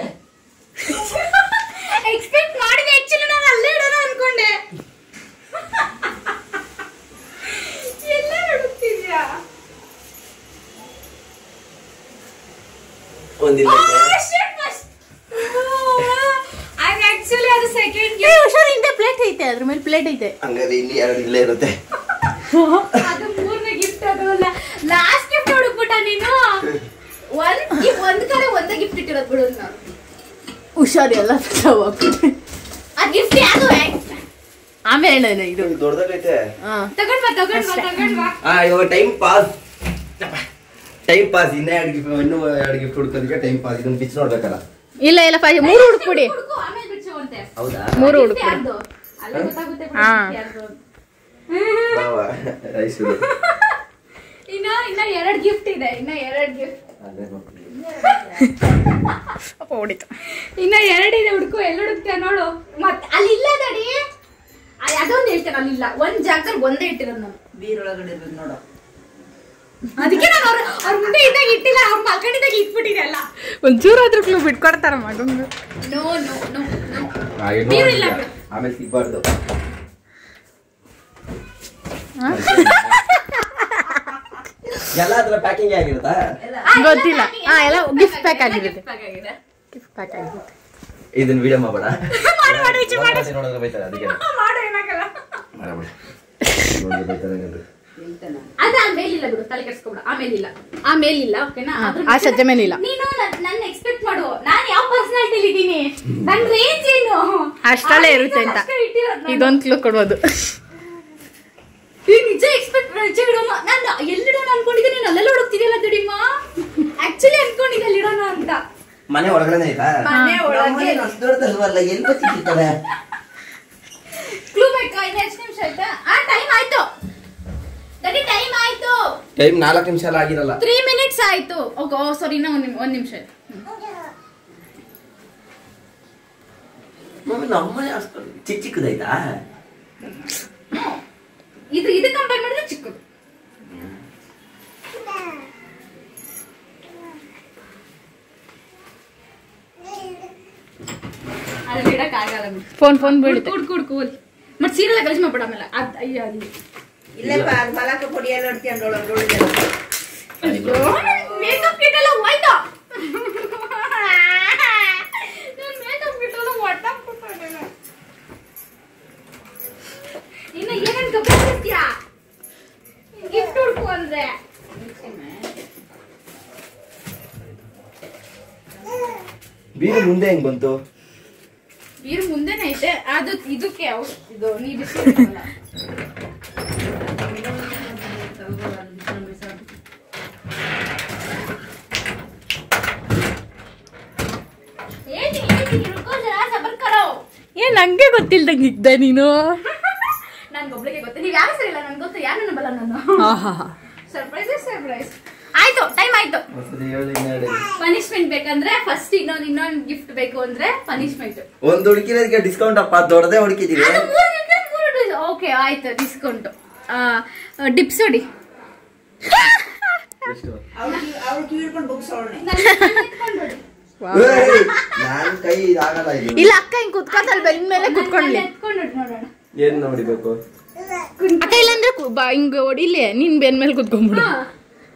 ಎಕ್ಸ್ಪೆಕ್ಟ್ ಮಾಡಿದೆ, ಆಕ್ಚುಲಿ ನಾನು ಅಲ್ಲೇ ಇಡೋಣ ಅನ್ಕೊಂಡೆ. ಎಲ್ಲ ಹುಡುಕ್ತಿದ್ಯಾ? ಆಕ್ಚುಲಿ ಅದು ಸೆಕೆಂಡ್ ಹುಷಾರಿಂದ ಪ್ಲೇಟ್ ಐತೆ, ಅದ್ರ ಮೇಲೆ ಪ್ಲೇಟ್ ಐತೆ. ಹಂಗಾದ್ರೆ ಇಲ್ಲಿ 2 ಇಲ್ಲೇ ಇರುತ್ತೆ. ಅದು 3ನೇ ಗಿಫ್ಟ್. ಅದು ಲಾಸ್ಟ್ ಗಿಫ್ಟ್ ಹುಡುಕ್ಬಿಟ್ಟ ನೀನು. ಒಂದ್ ಕಡೆ ಒಂದೇ ಗಿಫ್ಟ್ ಇಟ್ಟಿರೋದು ಬಿಡು. ನಾನು ಹುಷಾರಿ ಎಲ್ಲ ಆ ಗಿಫ್ಟ್ ಯಾವುದು? ಆಮೇಲೆ ಇದು ದೊಡ್ಡದಾಗೈತೆ. ತಗೊಂಡ್ ಬಾ. ಇವಾಗ ಟೈಮ್ ಪಾಸ್. ಇನ್ನೂ 2 ಗಿಫ್ಟ್ ಹುಡುಕೋದಕ್ಕೆ ಟೈಮ್ ಪಾಸ್. ಇದನ್ನ ಬಿಚ್ಚಿ ನೋಡ್ಬೇಕಲ್ಲ. ಇಲ್ಲ 3 ಹುಡುಕ್ಬಿಡಿ. ಆಮೇಲೆ ಬಿಚ್ಚುವಂತೆ. ಹೌದಾ? 3 ಹುಡುಕ್ಬಿಡಿ. ಅಲ್ಲೇ ಗೊತ್ತಾಗುತ್ತೆ. ಇನ್ನ 2 ಗಿಫ್ಟ್ ಇದೆ. ಇನ್ನ 2 ಗಿಫ್ಟ್ ಹೊಡಿತು. ಇನ್ನ 2 ಇದೆ. ಹುಡುಕು. ಎಲ್ಲಿ ಹುಡುಕ್ತೀಯ ನೋಡು. ಮತ್ತೆ ಅಲ್ಲಿ ಇಲ್ಲ ದಡಿ. ಅದೊಂದು ಹೇಳ್ತೇನೆ, ಅಲ್ಲಿಲ್ಲ. ಒಂದ್ ಜಾಗದಲ್ಲಿ ಒಂದೇ ಇಟ್ಟಿರೋದು ನಾನು. ಬೀರೊಳಗಡೆ ಇರೋದು ನೋಡು. ಅದಕ್ಕೆ ನಾನು ಅವ್ರ ಮುಂದೆ ಇದ್ದಾಗ ಇಟ್ಟಿಲ್ಲ, ಅವ್ರ ಮಲ್ಕೊಂಡಿದ್ದಾಗ ಇಟ್ಬಿಟ್ಟಿದೆ ಅಲ್ಲ. ಒಂಚೂರು ಆದ್ರೂ ಕ್ಲೂ ಬಿಟ್ಕೊಡ್ತಾರ ಮಗಂದು. No no no no. ಆಮೇಲೆ ಸಿಗ್ಬಾರ್ದು. ಎಲ್ಲ ಅದ್ರ ಪ್ಯಾಕಿಂಗ್ ಆಗಿರುತ್ತಾ? ಗೊತ್ತಿಲ್ಲ. ಎಲ್ಲ ಗಿಫ್ಟ್ ಪ್ಯಾಕ್ ಆಗಿರುತ್ತೆ. ಗಿಫ್ಟ್ ಪ್ಯಾಕ್ ಆಗಿರುತ್ತೆ. ಇದನ್ನ ವಿಡಿಯೋ ಮಾಡಬೇಡ. ನೋಡಿದ್ರೆ ಬೈತಾರೆ, ಅದಕ್ಕೆ ಮಾಡು, ಏನಾಗಲ್ಲ. ನೋಡಿದ್ರೆ ಬೈತಾರೆ. ಅದ ಮೇಲಿಲ್ಲ ಬಿಡು, ತಲೆ ಕೆಡಿಸ್ಕೊಬೇಡ. ಆಮೇಲಿಲ್ಲ ಓಕೆನಾ? ಆ ಸಜ್ಜೆ ಮೇಲಿಲ್ಲ. ನೀನು ನನ್ನ ಎಕ್ಸ್ಪೆಕ್ಟ್ ಮಾಡು. ನಾನು ಯಾವ ಪರ್ಸನಾಲಿಟಿ ಇದ್ದೀನಿ, ನನ್ನ ರೇಂಜ್ ಏನು ಅಷ್ಟಲ್ಲೇ ಇರುತ್ತೆ ಅಂತ. ಇದೊಂದು ಕ್ಲೂ ಕೊಡ್ಬೋದು. ನಿಜ ಎಕ್ಸ್ಪೆಕ್ಟ್ ನಿಜ ಇಡೋಣ. ನಾನು ಎಲ್ಲಿಡೋಣ ಅನ್ಕೊಂಡಿದ್ದೀನಿ, ಅಲ್ಲೆಲ್ಲ ಹುಡುಕ್ತಿದ್ಯಲ್ಲ ದಡಿಮ್ಮ. ಮನೆ ಒಳಗಡೆ ಐತಾ? ಮನೆ ಒಳಗೆ ಅಷ್ಟು ದೊಡ್ಡದಲ್ವಲ್ಲ, ಎಲ್ಲಿ ಬಚ್ಚಿಟ್ಟಿರ್ತಾರೆ? ಕ್ಲೂ ಬೇಕಾ? ಇನ್ನು ಎಷ್ಟು ನಿಮಿಷ ಆಯ್ತಾ? ಟೈಮ್ ಆಯ್ತು ಡ್ಯಾಡಿ, ಟೈಮ್ ಆಯ್ತು. ಟೈಮ್ 4 ನಿಮಿಷ ಎಲ್ಲ ಆಗಿರಲ್ಲ. 3 minutes ಆಯ್ತು. ಓಕೆ, ಸಾರಿ, ಇನ್ನ ಒಂದ್ ನಿಮಿಷ. ನಮ್ಮನೆ ಅಷ್ಟು ಚಿಕ್ಕದಾಯ್ತಾ? ಇದು ಕಂಪೇರ್ ಮಾಡಿದ್ರೆ ಚಿಕ್ಕದು. ಅಲ್ಲಿ ಇಡಕ್ ಆಗಲ್ಲ. ಫೋನ್ ಬೀಳುತ್ತೆ. ಕೂಲ್ ಮತ್ತೆ ಸೀರೆಲ್ಲ ಗಲೀಜ್ ಮಾಡ್ಬೇಡ. ಆಮೇಲೆ ಅಯ್ಯೋ ಅಲ್ಲಿ ಇಲ್ಲೇ ಬಲಕ ಪೊಡಿ ಎಲ್ಲ ಹೊಡ್ಕೊಂಡು ಮೇಕಪ್ ಕಿಟ್ ಎಲ್ಲ ಹೋಯ್ತು. ಮೇಕಪ್ ಕಿಟ್ ಎಲ್ಲ ಒಟ್ಟಾಗ್ಬಿಟ್ಟ. ಇನ್ನು ಏನೇನ್ ಗಬ್ಬರ್ತೀಯಾ ಗಿಫ್ಟ್ ಹುಡ್ಕು ಅಂದ್ರೆ? ಬೀರು ಮುಂದೆ ಹೆಂಗ್ ಬಂತು? ಬೀರು ಮುಂದೆನೆ ಐತೆ. ಅದು ಇದಕ್ಕೆ ಇದು ನೀ ಬಿಸಿಲ್ಲ. ಏನ್ ನಂಗೆ ಗೊತ್ತಿಲ್ದಂಗೆ ಇದ್ದೆ ನೀನು. ನನ್ಗೊಬ್ಳಿಗೆ ಗೊತ್ತು. ನೀವ್ ಯಾರು ಸರಿ ಇಲ್ಲ, ನನ್ಗೆ ಗೊತ್ತು. ಯಾರನ್ನ ಬಲ್ಲ ನಾನು. ಸರ್ಪ್ರೈಸ್. ಆಯ್ತು, ಟೈಮ್ ಆಯ್ತು. ಪನಿಷ್ಮೆಂಟ್ ಬೇಕಂದ್ರೆ ಫಸ್ಟ್ ಇನ್ನೊಂದು ಗಿಫ್ಟ್ ಬೇಕು ಅಂದ್ರೆ ಪನಿಷ್ಮೆಂಟ್. ಒಂದ್ ಹುಡುಕಿರೋದಕ್ಕೆ ಡಿಸ್ಕೌಂಟ್ ಅಪ್ಪ, ದೊಡ್ಡದೇ ಹುಡುಕಿದೀವಿ. ಓಕೆ, ಆಯ್ತು, ಡಿಸ್ಕೌಂಟ್. ಡಿಪ್ಸ್ ಹೊಡಿ. ಅವ್ರು ಕಿವಿಡ್ಕೊಂಡು ಬುಕ್ಸೋಣೆ. ನಾನ್ ಕೈ ಆಗಲ್ಲ ಇದು. ಇಲ್ಲ ಅಕ್ಕ ಹಿಂಗ್ ಕುತ್ಕೊಂತಲ್ ಬೆನ್ ಮೇಲೆ ಕುತ್ಕೊಂಡ್ಲಿ. ನೋಡೋಣ ಏನ್ ನೋಡಿಬೇಕು? ಅಕ್ಕ ಇಲ್ಲಂದ್ರೆ ಹಿಂಗ್ ಹೊಡಿಲಿ, ನೀನ್ ಬೆನ್ ಮೇಲೆ ಕುತ್ಕೊಂಡ್ಬಿಡು.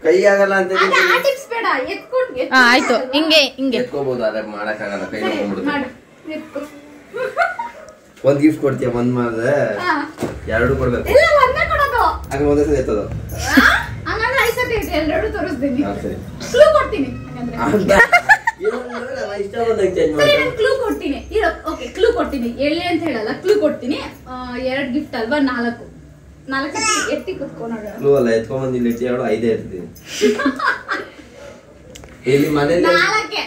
ಕೈ ಆಗಲ್ಲ ಅಂತ ಆ ಟಿಪ್ಸ್ ಬೇಡ. ಆಯ್ತು, ಹಿಂಗೆ ಎತ್ಕೋಬಹುದು, ಅದೇ ಮಾಡಕ್ ಆಗಲ್ಲ, ಕೈ ನೋಡ್ಬಿಡುತ್ತೆ. ಮಾಡು, ಎತ್ಕೊ. ಒಂದ್ ಗಿಫ್ಟ್ ಕೊಡ್ತೀಯ, ಒಂದ್ ಮಾಡಿದ್ರೆ 2 ಕೊಡ್ಬೇಕು. ಇಲ್ಲ, ಒಂದೇ ಕೊಡೋದು. ಹಂಗ ಒಂದೇ ಸಲ ಎತ್ತೋದು. ಹಂಗಂದ್ರೆ 5 ಸತಿ ಎರಡು ತೋರಿಸ್ತೀನಿ. ಸರಿ, ಕ್ಲೂ ಕೊಡ್ತೀನಿ. ಹಂಗಂದ್ರೆ ಇಷ್ಟ ಬಂದಾಗ ಚೇಂಜ್ ಸರಿ, ಮಾಡಿ. ನಾನು ಕ್ಲೂ ಕೊಡ್ತೀನಿ. ಓಕೆ, ಕ್ಲೂ ಕೊಡ್ತೀನಿ. ಎಳ್ಳೆ ಅಂತ ಹೇಳಲ್ಲ, ಕ್ಲೂ ಕೊಡ್ತೀನಿ. 2 ಗಿಫ್ಟ್ ಅಲ್ವಾ? 4 ಎತ್ತಿ ಕುತ್ಕೊ ನೋಡೋಣ. ಕ್ಲೂ ಅಲ್ಲ, ಎತ್ಕೊಂಡ್ ಇಲ್ಲಿ ಇಟ್ಟು 5 ಇರ್ತೀನಿ. ಇಲ್ಲಿ ಮನೇಲಿ 4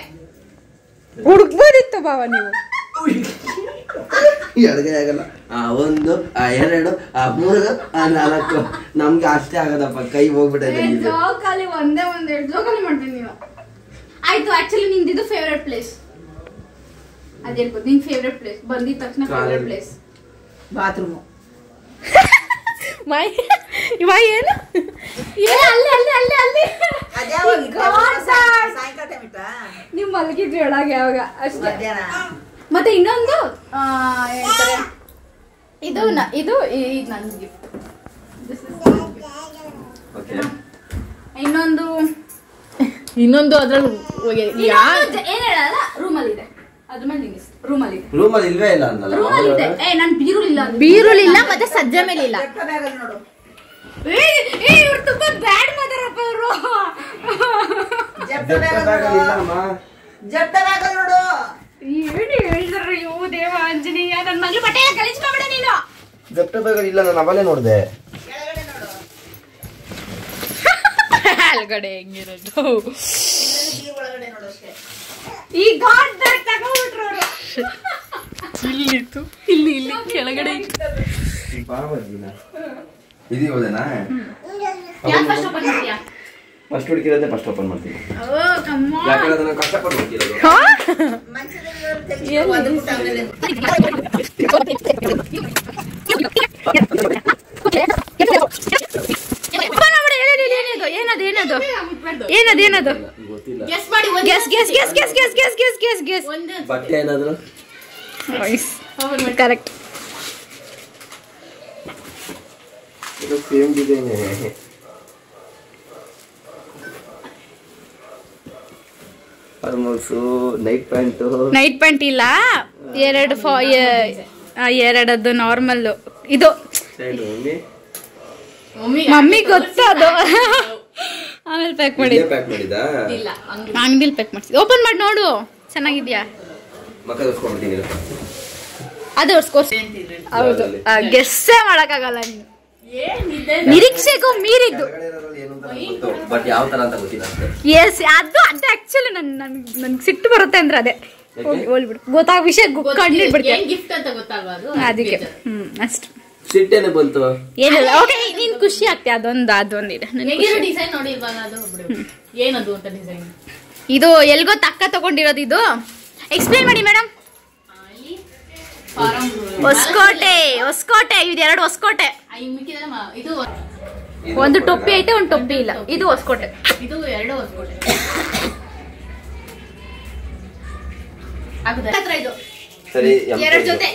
ಹುಡುಕ್ಬೋದಿತ್ತು ಬಾವ ನೀವು. 2 ಆಗಲ್ಲ. 1, 2, 3, 4 ನಮ್ಗೆ ಅಷ್ಟೇ ಆಗದಪ್ಪ, ಕೈ ಹೋಗ್ಬಿಟ್ಟೈತೆ. ಜೋಕಾಲಿ ಒಂದೇ ಎರಡು ಜೋಕಾಲಿ ಮಾಡ್ತೀನಿ ನೀವು. ಆಯ್ತು, ಆಕ್ಚುಲಿ ನಿಂದಿದ್ದು ಫೇವ್ರೆಟ್ ಪ್ಲೇಸ್ ಅದೇಳ್ಬೋದು. ನಿನ್ ಫೇವ್ರೆಟ್ ಪ್ಲೇಸ್ ಬಂದಿದ ತಕ್ಷಣ ಫೇವ್ರೆಟ್ ಪ್ಲೇಸ್ ಬಾತ್ರೂಮು. ಇವಾಗ ಏನು ಅಲ್ಲಿ ಸಾಯಂಕಾಲ ಟೈಮ್ ಇತ್ತಾ? ನೀವು ಮಲಗಿದ್ರಿ ಒಳಗೆ ಯಾವಾಗ ಅಷ್ಟೇ. ಮಧ್ಯಾಹ್ನ. ಮತ್ತೆ ಇನ್ನೊಂದು ಹೇಳ್ತಾರೆ, ಇದು ನನ್ನ ಗಿಫ್ಟ್. ಇನ್ನೊಂದು ಅದ್ರಲ್ಲಿ ಏನ್ ಹೇಳಲ್ಲ, ರೂಮಲ್ಲಿ ಇದೆ. ಅದ್ರ ಮೇಲೆ ರೂಮಲ್ಲಿ ಇಲ್ವೇ ಇಲ್ಲ ಅಂದಲ್ಲ. ರೂಮಲ್ಲಿ ಇದೆ. ನನ್ ಬೀರುಲಿಲ್ಲ ಮತ್ತೆ ಸಜ್ಜೆ ಮೇಲೆ ಇಲ್ಲ. ಜಪ್ಟ ಬ್ಯಾಗಲ್ಲಿ ನೋಡು. ಇವ್ರು ತುಂಬಾ ಬ್ಯಾಡ್ ಮಾತಾರಪ್ಪ ಇವರು. ಜಪ್ಟ ಬ್ಯಾಗಲ್ಲಿ ನೋಡು. ಏನು ಹೇಳ್ತಾರ ಯೋ ದೇವ ಆಂಜನೇಯ. ನನ್ನ ಮಗಳು ಬಟ್ಟೆ ಎಲ್ಲ ಗಲೀಜ್ ಮಾಡ್ಬೇಡ ನೀನು. ಜಪ್ಟ ಬ್ಯಾಗ್ ಇಲ್ಲ, ನಾನು ಅವಲೇ ನೋಡ್ದೆ. ಕೆಳಗಡೆ ಹೆಂಗಿರೋದು ಒಳಗಡೆ ನೋಡು ಅಷ್ಟೇ. ಈ ಗಾಡ್ ಬ್ಯಾಗ್ ತಗೊಂಡ್ಬಿಟ್ರು ಅವರು. ಇಲ್ಲಿತ್ತು, ಇಲ್ಲಿ ಕೆಳಗಡೆ ಇದು ಹೋದೇನಾ? ಯಾಕೆ ಫಸ್ಟ್ ಓಪನ್ ಮಾಡ್ತೀಯಾ? ಫಸ್ಟ್ ಹುಡುಕಿರೋದೇ ಫಸ್ಟ್ ಓಪನ್ ಮಾಡ್ತೀನಿ. ಓ ಕಮ್ಮ. ಯಾಕಂದ್ರೆ ಅದನ್ನ ಕಷ್ಟಪಟ್ಟು ಹುಡುಕಿರೋದು. ಮನುಷ್ಯರಲ್ಲಿ ತೆಗೆದು ಒಂದು ಪುಟ್ಟ ಆಮೇಲೆ ಏನದು? ಗೊತ್ತಿಲ್ಲ. ಗೆಸ್ ಮಾಡಿ. ಬಟ್ಟೆ ಏನಾದ್ರು ಕರೆಕ್ಟ್. ಇದು same design. Formals, night pant ಇಲ್ಲ, ಎರಡದ್ದು ನಾರ್ಮಲ್. ಇದು ಮಮ್ಮಿ ಗೊತ್ತದು. ಆಮೇಲೆ ಪ್ಯಾಕ್ ಮಾಡಿದ್ದಾ? ಅಂಗಡಿಲಿ ಪ್ಯಾಕ್ ಮಾಡ್ಸಿದ್. ಓಪನ್ ಮಾಡಿ ನೋಡು, ಚೆನ್ನಾಗಿದ್ಯಾ? ಅದು ಹೌದು, ಗೆಸ್ಸೇ ಮಾಡಕ್ಕಾಗಲ್ಲ ನೀನು. ನಿರೀಕ್ಷೆಗೂ ಮೀರಿದ್ದು. ಬಟ್ ಯಾವ ತರ ಅಂತ ಗೊತ್ತಿಲ್ಲ ಅಷ್ಟೇ. ಎಸ್ ಅದು ಆಕ್ಚುಲಿ ನನ್ಗೆ ಸಿಟ್ಟು ಬರುತ್ತೆ ಅಂದ್ರೆ ಅದೇ ಹೋಗ್ಬಿಡು ಗೊತ್ತಾಗ ವಿಷಯ ಕಂಡಿಡ್ಬಿಡ್ತೀನಿ ಗಿಫ್ಟ್ ಅಂತ ಗೊತ್ತಾಗಲ್ಲ ಅದು ಅದಕ್ಕೆ ಅಷ್ಟು ಸಿಟ್ಟೇನೆ ಬಂತು. ಏನಿಲ್ಲ ಓಕೆ ನೀನ್ ಖುಷಿ ಆಗ್ತಿ ಅದೊಂದಿದೆ ಡಿಸೈನ್ ನೋಡಿ ಇವಾಗ ಅದು ಏನದು ಅಂತ ಡಿಸೈನ್ ಇದು ಎಲ್ಗೋ ತಕ್ಕ ತಗೊಂಡಿರೋದು ಇದು ಎಕ್ಸ್ಪ್ಲೇನ್ ಮಾಡಿ ಮೇಡಮ್. ಹೊಸಕೋಟೆ ಇದು 2 ಹೊಸಕೋಟೆ. ಇದು ಒಂದು ಟೊಪ್ಪಿ ಐತೆ ಒಂದು ಟೊಪ್ಪಿ ಇಲ್ಲ. ಇದು ಹೊಸಕೋಟೆ. ಇದು 2 ಹೊಸಕೋಟೆ. ಇದು ಸರಿ 2 ಜೊತೆ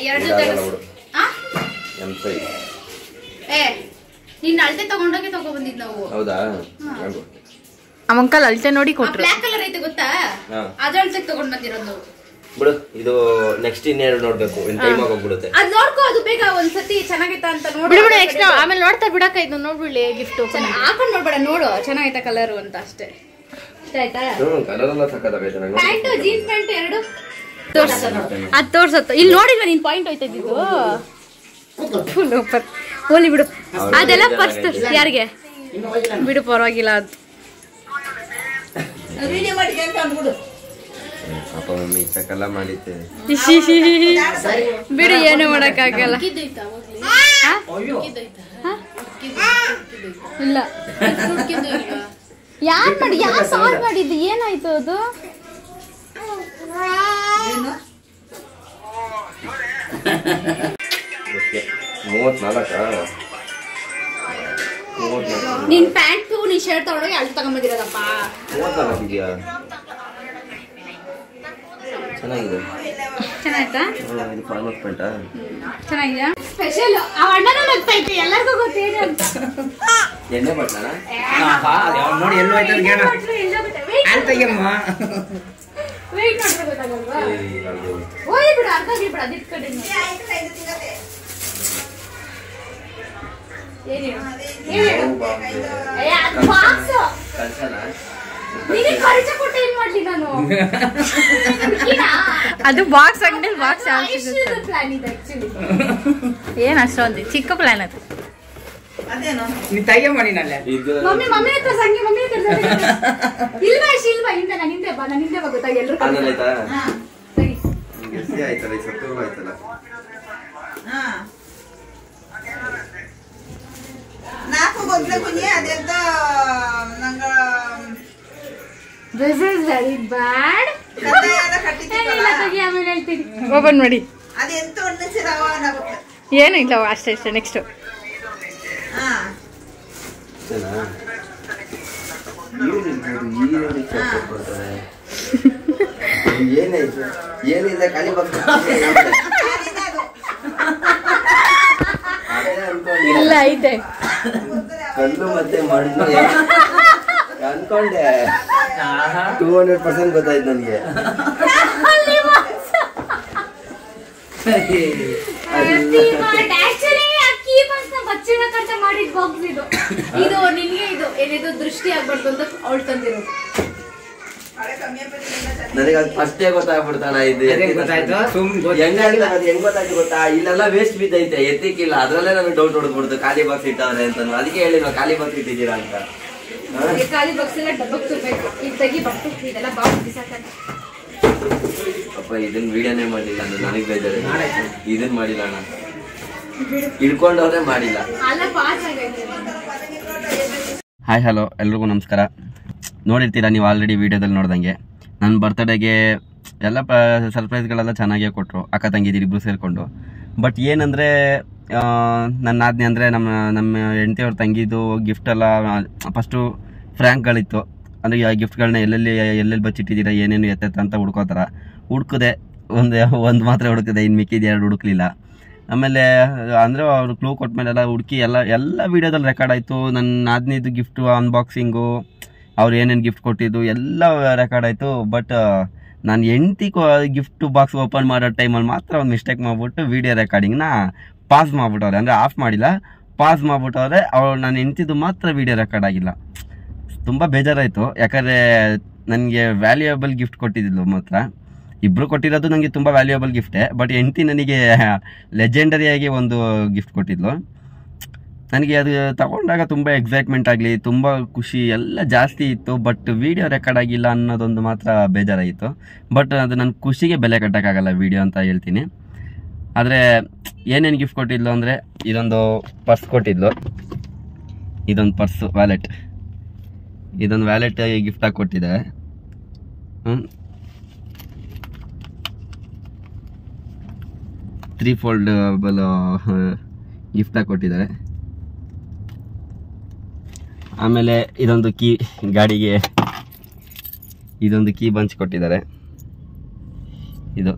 ನಿನ್ನ ಅಳತೆ ತಗೊಂಡೋಗಿ ತಗೊಬಂದಿದ್ ನಾವು. ಹೌದಾ? ಅವಂಕಲ್ ಅಳತೆ ನೋಡಿ ಕೊಟ್ರು. ಬ್ಲಾಕ್ ಕಲರ್ ಐತೆ ಗೊತ್ತಾ, ಅದ್ರ ಅಳತೆ ತಗೊಂಡ್ ಬಂದಿರೋದು ನಾವು. ಬಿಡು, ಇದು ನೆಕ್ಸ್ಟ್ ಇನ್ನೇನು ನೋಡ್ಬೇಕು, ಟೈಮ್ ಆಗೋಗ್ಬಿಡುತ್ತೆ. ಅದ್ ನೋಡ್ಕೋ, ಅದು ಬೇಗ ಒಂದ್ಸತಿ ಚೆನ್ನಾಗೈತಾ ಅಂತ ನೋಡಿ ಬಿಡು ನೆಕ್ಸ್ಟ್ ಆಮೇಲೆ ನೋಡ್ತಾ ಬಿಡಕ ಇದು ನೋಡ್ಬಿಡ್ಲಿ ಗಿಫ್ಟ್ ಹಾಕೊಂಡ್ ನೋಡ್ಬೇಡ, ನೋಡು ಚೆನ್ನಾಗೈತಾ ಕಲರ್ ಅಂತ ಅಷ್ಟೇ. ಇಷ್ಟ ಆಯ್ತಾ? ಕಲರ್ ಎಲ್ಲ ಸಕ್ಕತ್ತಾಗೈತೆ. ನಂಗೆ ಪ್ಯಾಂಟ್ ಜೀನ್ಸ್ ಪ್ಯಾಂಟ್ 2 ಅದ್ ತೋರ್ಸತ್ತು. ಇಲ್ಲಿ ನೋಡಿಲ್ವ ನೀನ್ ಪಾಯಿಂಟ್ ಹೋಯ್ತಿದ್ದು ಹೋಲಿ ಬಿಡು, ಅದೆಲ್ಲ ಪರ್ಸ್ ಯಾರಿಗೆ ಬಿಡು, ಪರವಾಗಿಲ್ಲ. ಅದು ವಿಡಿಯೋ ಮಾಡಿದೆ ಅಂತ ಅಂದ್ಬಿಡು. ಪಾಪ ಮಮ್ಮಿ ಚಕಲ್ಲ ಮಾಡಿದ್ದೆ. ಬಿಡು, ಏನು ಮಾಡಕ್ಕಾಗಲ್ಲ. ಇಲ್ಲ ಯಾರು ಸಾಲ್ವ್ ಮಾಡಿದ್ದು, ಏನಾಯ್ತು ಅದು? 34 ನಿನ್ ಪ್ಯಾಂಟ್ ನೀನ್ ಶರ್ಟ್ ತಗೊಂಡೋಗಿ ಅಲ್ಲಿ ತಗೊಂಬಂದಿರೋದಪ್ಪ. 34 ಇದೆಯಾ? ಚೆನ್ನಾಗಿದೆ. ಚೆನ್ನಾಯ್ತಾ? ಇದು ಫಾರ್ಮಲ್ ಪ್ಯಾಂಟಾ? ಚೆನ್ನಾಗಿದೆಯಾ? ಸ್ಪೆಷಲ್ ಅಣ್ಣನೂ ನಗ್ತಾ ಇತ್ತು, ಎಲ್ಲರಿಗೂ ಗೊತ್ತೇನು ಅಂತ. ಎಣ್ಣೆ ಬಟ್ಲನ ನೋಡಿ ಎಲ್ಲೋ ಆಯ್ತು ವೇಟ್ ಮಾಡಿದ್ರೆ ಗೊತ್ತಾಗಲ್ವಾ? ಹೋಗಿ ಬಿಡು, ಅರ್ಧ ಬಿಡು, ಅದಿಟ್ ಕಡೆ ಅದು ಬಾಕ್ಸ್ ಅಂಗಡಿಯಲ್ಲಿ ಬಾಕ್ಸ್ ಏನ್ ಅಷ್ಟೊಂದು ಚಿಕ್ಕ ಪ್ಲಾನ್ ಅದು. ನೀ ತಯ್ಯ ಮಾಡಿ ನಲ್ಲ ಮಮ್ಮಿ ಹತ್ರ ಸಂಗಿ ಮಮ್ಮಿ ಹತ್ರ ಇಲ್ವಾ ಇಲ್ವಾ ಹಿಂದೆ ನಾನು ಹಿಂದೆ ಬಾ, ನಾನು ಹಿಂದೆ ಬಾ, ಗೊತ್ತಾಗ ಎಲ್ರು ಆಯ್ತಾ? ಆಯ್ತಲ್ಲ, ಸತ್ತು ಆಯ್ತಲ್ಲ. ನಾಲ್ಕು ಗೊಬ್ಬರ ಕುഞ്ഞി ಅದೆಂತ ನಂಗ ದಿಸ್ ಇಸ್ ವೆರಿ ಬ್ಯಾಡ್. ಕಥೆಯೆಲ್ಲ ಕಟ್ಟಿದ್ದೀವಲ್ಲ, ಆಮೇಲೆ ಹೇಳ್ತೀನಿ, ಓಪನ್ ಮಾಡಿ. ಅದೆಂತ ಒಣ್ಣಿಸಿರವ ನಗುತ್ತೆ. ಏನು ಇಲ್ಲ, ಅಷ್ಟೇ ಅಷ್ಟೇ. ನೆಕ್ಸ್ಟ್ ಏನಿಲ್ಲ, ಖಾಲಿ ಇಲ್ಲ ಐತೆ ಕಲ್ಲು ಮತ್ತೆ ಮಣ್ಣು ಅನ್ಕೊಂಡೆ. 200% ಗೊತ್ತಾಯ್ತು ನನಗೆ. ಇದು ನಿನ್ಗೆ ಏನಿದು ದೃಷ್ಟಿ ಆಗ್ಬಾರ್ದು ಅಂತ ಅವಳು ತಂದಿರೋದು. ನನಗೆ ಅದು ಫಸ್ಟೇ ಗೊತ್ತಾಗ್ಬಿಡ್ತಾನ. ಇದು ಗೊತ್ತಾಯ್ತು, ಹೆಂಗ್ ಗೊತ್ತಾಯ್ತು ಗೊತ್ತಾ? ಇಲ್ಲೆಲ್ಲ ವೇಸ್ಟ್ ಬಿದ್ದೈತೆ, ಎತ್ತಿಕ್ಕಿಲ್ಲ. ಅದ್ರಲ್ಲೇ ನನಗೆ ಡೌಟ್ ಹೊಡೆದ್ಬಿಡ್ತು, ಖಾಲಿ ಬಾಕ್ಸ್ ಇಟ್ಟವ್ರೆ ಅಂತ. ಅದಕ್ಕೆ ಹೇಳಿದ್ವ ಖಾಲಿ ಬಾಕ್ಸ್ ಇಟ್ಟಿದ್ದೀರಾ ಅಂತ. ಖಾಲಿ ಬಾಕ್ಸ್ ಎಲ್ಲ ಡಬ್ಬಕ್ಕೆ ತುಂಬಬೇಕು. ಈಗ ತೆಗಿ ಬಟ್ಟು ಇದೆಲ್ಲ ಬಾಕ್ಸ್ ಬಿಸಾಕಂತ. ಅಪ್ಪ ಇದನ್ನ ವಿಡಿಯೋನೇ ಮಾಡಿಲ್ಲ, ನನಗೆ ಬೇಜಾರು. ಇದನ್ ಮಾಡಿಲ್ಲ ನಾನು, ಇಟ್ಕೊಂಡವ್ರೆ ಮಾಡಿಲ್ಲ. ಹಾಯ್ ಹಲೋ ಎಲ್ರಿಗೂ ನಮಸ್ಕಾರ. ನೋಡಿರ್ತೀರಾ ನೀವು ಆಲ್ರೆಡಿ ವೀಡಿಯೋದಲ್ಲಿ ನೋಡ್ದಂಗೆ, ನನ್ನ ಬರ್ತ್ಡೇಗೆ ಎಲ್ಲ ಸರ್ಪ್ರೈಸ್ಗಳೆಲ್ಲ ಚೆನ್ನಾಗೇ ಕೊಟ್ಟರು, ಅಕ್ಕ ತಂಗಿದಿರಿ ಇಬ್ಬರು ಸೇರಿಕೊಂಡು. ಬಟ್ ಏನಂದರೆ ನನ್ನ ಆಜ್ಞೆ ಅಂದರೆ ನಮ್ಮ ಹೆಂಡತಿಯವ್ರ ತಂಗಿದು ಗಿಫ್ಟೆಲ್ಲ ಫಸ್ಟು ಫ್ರ್ಯಾಂಕ್ಗಳಿತ್ತು. ಅಂದರೆ ಆ ಗಿಫ್ಟ್ಗಳನ್ನ ಎಲ್ಲೆಲ್ಲಿ ಬಚ್ಚಿಟ್ಟಿದ್ದೀರಾ, ಏನೇನು ಎತ್ತ ಅಂತ ಹುಡ್ಕೋತಾರ. ಹುಡ್ಕಿದೆ, ಒಂದು ಮಾತ್ರ ಹುಡುಕಿದೆ, ಇನ್ನು ಮಿಕ್ಕಿದ್ದು 2 ಹುಡುಕ್ಲಿಲ್ಲ. ಆಮೇಲೆ ಅಂದರೆ ಅವರು ಕ್ಲೂ ಕೊಟ್ಮೇಲೆಲ್ಲ ಹುಡುಕಿ ಎಲ್ಲ ವೀಡಿಯೋದಲ್ಲಿ ರೆಕಾರ್ಡ್ ಆಯಿತು. ನನ್ನ ಆದ್ನಿದು ಗಿಫ್ಟು ಅನ್ಬಾಕ್ಸಿಂಗು, ಅವ್ರು ಏನೇನು ಗಿಫ್ಟ್ ಕೊಟ್ಟಿದ್ದು ಎಲ್ಲ ರೆಕಾರ್ಡ್ ಆಯಿತು. ಬಟ್ ನಾನು ಹೆಂಡ್ತಿ ಗಿಫ್ಟು ಬಾಕ್ಸ್ ಓಪನ್ ಮಾಡೋ ಟೈಮಲ್ಲಿ ಮಾತ್ರ ಒಂದು ಮಿಸ್ಟೇಕ್ ಮಾಡಿಬಿಟ್ಟು ವೀಡಿಯೋ ರೆಕಾರ್ಡಿಂಗ್ನ ಪಾಸ್ ಮಾಡಿಬಿಟ್ಟವ್ರೆ. ಅಂದರೆ ಆಫ್ ಮಾಡಿಲ್ಲ, ಪಾಸ್ ಮಾಡಿಬಿಟ್ಟವ್ರೆ. ಅವ್ರು ನನ್ನ ಹೆಂಡ್ತಿದ್ದು ಮಾತ್ರ ವೀಡಿಯೋ ರೆಕಾರ್ಡ್ ಆಗಿಲ್ಲ. ತುಂಬ ಬೇಜಾರಾಯಿತು, ಯಾಕಂದರೆ ನನಗೆ ವ್ಯಾಲ್ಯೂಯಬಲ್ ಗಿಫ್ಟ್ ಕೊಟ್ಟಿದ್ದಿಲ್ಲ ಮಾತ್ರ. ಇಬ್ಬರು ಕೊಟ್ಟಿರೋದು ನನಗೆ ತುಂಬ ವ್ಯಾಲ್ಯೂಯಬಲ್ ಗಿಫ್ಟೇ. ಬಟ್ ಹೆಂಡ್ತಿ ನನಗೆ ಲೆಜೆಂಡರಿಯಾಗಿ ಒಂದು ಗಿಫ್ಟ್ ಕೊಟ್ಟಿದ್ಲು. ನನಗೆ ಅದು ತಗೊಂಡಾಗ ತುಂಬ ಎಕ್ಸೈಟ್ಮೆಂಟ್ ಆಗಲಿ, ತುಂಬ ಖುಷಿ ಎಲ್ಲ ಜಾಸ್ತಿ ಇತ್ತು. ಬಟ್ ವೀಡಿಯೋ ರೆಕಾರ್ಡ್ ಆಗಿಲ್ಲ ಅನ್ನೋದೊಂದು ಮಾತ್ರ ಬೇಜಾರಾಯಿತು. ಬಟ್ ಅದು ನನ್ನ ಖುಷಿಗೆ ಬೆಲೆ ಕಟ್ಟೋಕ್ಕಾಗಲ್ಲ ವೀಡಿಯೋ ಅಂತ ಹೇಳ್ತೀನಿ. ಆದರೆ ಏನೇನು ಗಿಫ್ಟ್ ಕೊಟ್ಟಿದ್ಲು ಅಂದರೆ, ಇದೊಂದು ಪರ್ಸ್ ಕೊಟ್ಟಿದ್ಲು, ಇದೊಂದು ಪರ್ಸು ವ್ಯಾಲೆಟ್, ಇದೊಂದು ವ್ಯಾಲೆಟ್ ಗಿಫ್ಟಾಗಿ ಕೊಟ್ಟಿದ್ದಾರೆ. 3 foldable ಗಿಫ್ಟಾಗಿ ಕೊಟ್ಟಿದ್ದಾರೆ. ಆಮೇಲೆ ಇದೊಂದು ಕೀ, ಗಾಡಿಗೆ ಇದೊಂದು ಕೀ ಬಂಚ್ ಕೊಟ್ಟಿದ್ದಾರೆ. ಇದು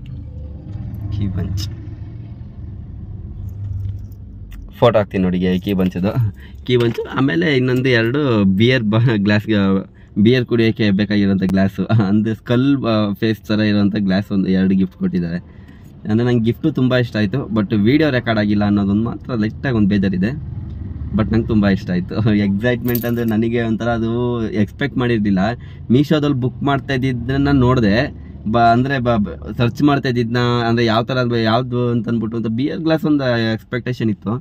ಕೀ ಬಂಚ್, ಫೋಟೋ ಹಾಕ್ತೀನಿ ನೋಡಿ ಕೀ ಬಂಚದು. ಆಮೇಲೆ ಇನ್ನೊಂದು 2 ಬಿಯರ್ ಗ್ಲಾಸ್, ಬಿಯರ್ ಕುಡಿಯೋಕ್ಕೆ ಬೇಕಾಗಿರೋಂಥ ಗ್ಲಾಸು, ಅಂದರೆ ಸ್ಕಲ್ ಫೇಸ್ ಥರ ಇರೋಂಥ ಗ್ಲಾಸ್ ಒಂದು 2 ಗಿಫ್ಟ್ ಕೊಟ್ಟಿದ್ದಾರೆ. ಅಂದರೆ ನಂಗೆ ಗಿಫ್ಟು ತುಂಬ ಇಷ್ಟ ಆಯಿತು. ಬಟ್ ವೀಡಿಯೋ ರೆಕಾರ್ಡ್ ಆಗಿಲ್ಲ ಅನ್ನೋದೊಂದು ಮಾತ್ರ ಲೈಟಾಗಿ ಒಂದು ಬೇಜಾರಿದೆ. ಬಟ್ ನಂಗೆ ತುಂಬ ಇಷ್ಟ ಆಯಿತು. ಎಕ್ಸೈಟ್ಮೆಂಟ್ ಅಂದರೆ ನನಗೆ ಒಂಥರ ಅದು ಎಕ್ಸ್ಪೆಕ್ಟ್ ಮಾಡಿರಲಿಲ್ಲ. ಮೀಶೋದಲ್ಲಿ ಬುಕ್ ಮಾಡ್ತಾ ಇದ್ದಿದ್ದನ್ನು ನೋಡಿದೆ, ಅಂದರೆ ಸರ್ಚ್ ಮಾಡ್ತಾ ಇದ್ದಿದ್ದನ್ನ, ಅಂದರೆ ಯಾವ ಥರ ಯಾವುದು ಅಂತ ಅಂದ್ಬಿಟ್ಟು ಅಂತ ಬಿಯರ್ ಗ್ಲಾಸ್ ಒಂದು ಎಕ್ಸ್ಪೆಕ್ಟೇಷನ್ ಇತ್ತು.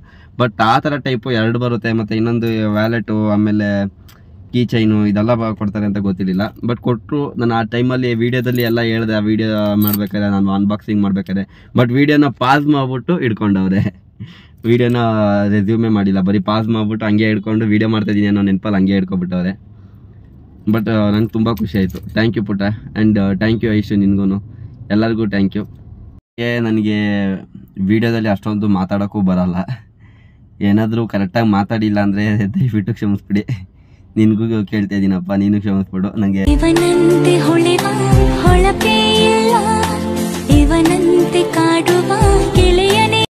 ಬಟ್ ಆ ಥರ ಟೈಪು 2 ಬರುತ್ತೆ, ಮತ್ತು ಇನ್ನೊಂದು ವ್ಯಾಲೆಟು, ಆಮೇಲೆ ಕೀ ಚೈನು ಇದೆಲ್ಲ ಕೊಡ್ತಾರೆ ಅಂತ ಗೊತ್ತಿರಲಿಲ್ಲ. ಬಟ್ ಕೊಟ್ಟರು. ನಾನು ಆ ಟೈಮಲ್ಲಿ ವೀಡಿಯೋದಲ್ಲಿ ಎಲ್ಲ ಹೇಳಿದೆ, ಆ ವೀಡಿಯೋ ಮಾಡ್ಬೇಕಾದ್ರೆ, ನಾನು ಅನ್ಬಾಕ್ಸಿಂಗ್ ಮಾಡ್ಬೇಕಾದ್ರೆ. ಬಟ್ ವೀಡಿಯೋನ ಪಾಸ್ ಮಾಡಿಬಿಟ್ಟು ಇಟ್ಕೊಂಡವ್ರೆ, ವೀಡಿಯೋನ ರೆಸ್ಯೂಮೇ ಮಾಡಿಲ್ಲ, ಬರೀ ಪಾಸ್ ಮಾಡಿಬಿಟ್ಟು ಹಂಗೆ ಹಿಡ್ಕೊಂಡು ವೀಡಿಯೋ ಮಾಡ್ತಾಯಿದ್ದೀನಿ ಅನ್ನೋ ನೆನಪಲ್ಲಿ ಹಂಗೆ ಹಿಡ್ಕೊಬಿಟ್ಟವ್ರೆ. ಬಟ್ ನಂಗೆ ತುಂಬ ಖುಷಿ ಆಯಿತು. ಥ್ಯಾಂಕ್ ಯು ಪುಟ್ಟ, ಆ್ಯಂಡ್ ಥ್ಯಾಂಕ್ ಯು ಐಶು, ನಿನಗೂ ಎಲ್ಲರಿಗೂ ಥ್ಯಾಂಕ್ ಯು. ನನಗೆ ವೀಡಿಯೋದಲ್ಲಿ ಅಷ್ಟೊಂದು ಮಾತಾಡೋಕ್ಕೂ ಬರಲ್ಲ. ಏನಾದರೂ ಕರೆಕ್ಟಾಗಿ ಮಾತಾಡಿಲ್ಲ ಅಂದರೆ ದಯವಿಟ್ಟು ಕ್ಷಮಿಸ್ಬಿಡಿ. ನಿನಗೂ ಕೇಳ್ತಾ ಇದ್ದೀನಪ್ಪ, ನೀನು ಕ್ಷಮಿಸ್ಬಿಡು. ನನಗೆ ಇವನಂತೆ ಹೊಳೆವ ಹೊಳಪೇ ಇಲ್ಲ, ಇವನಂತೆ ಕಾಡುವ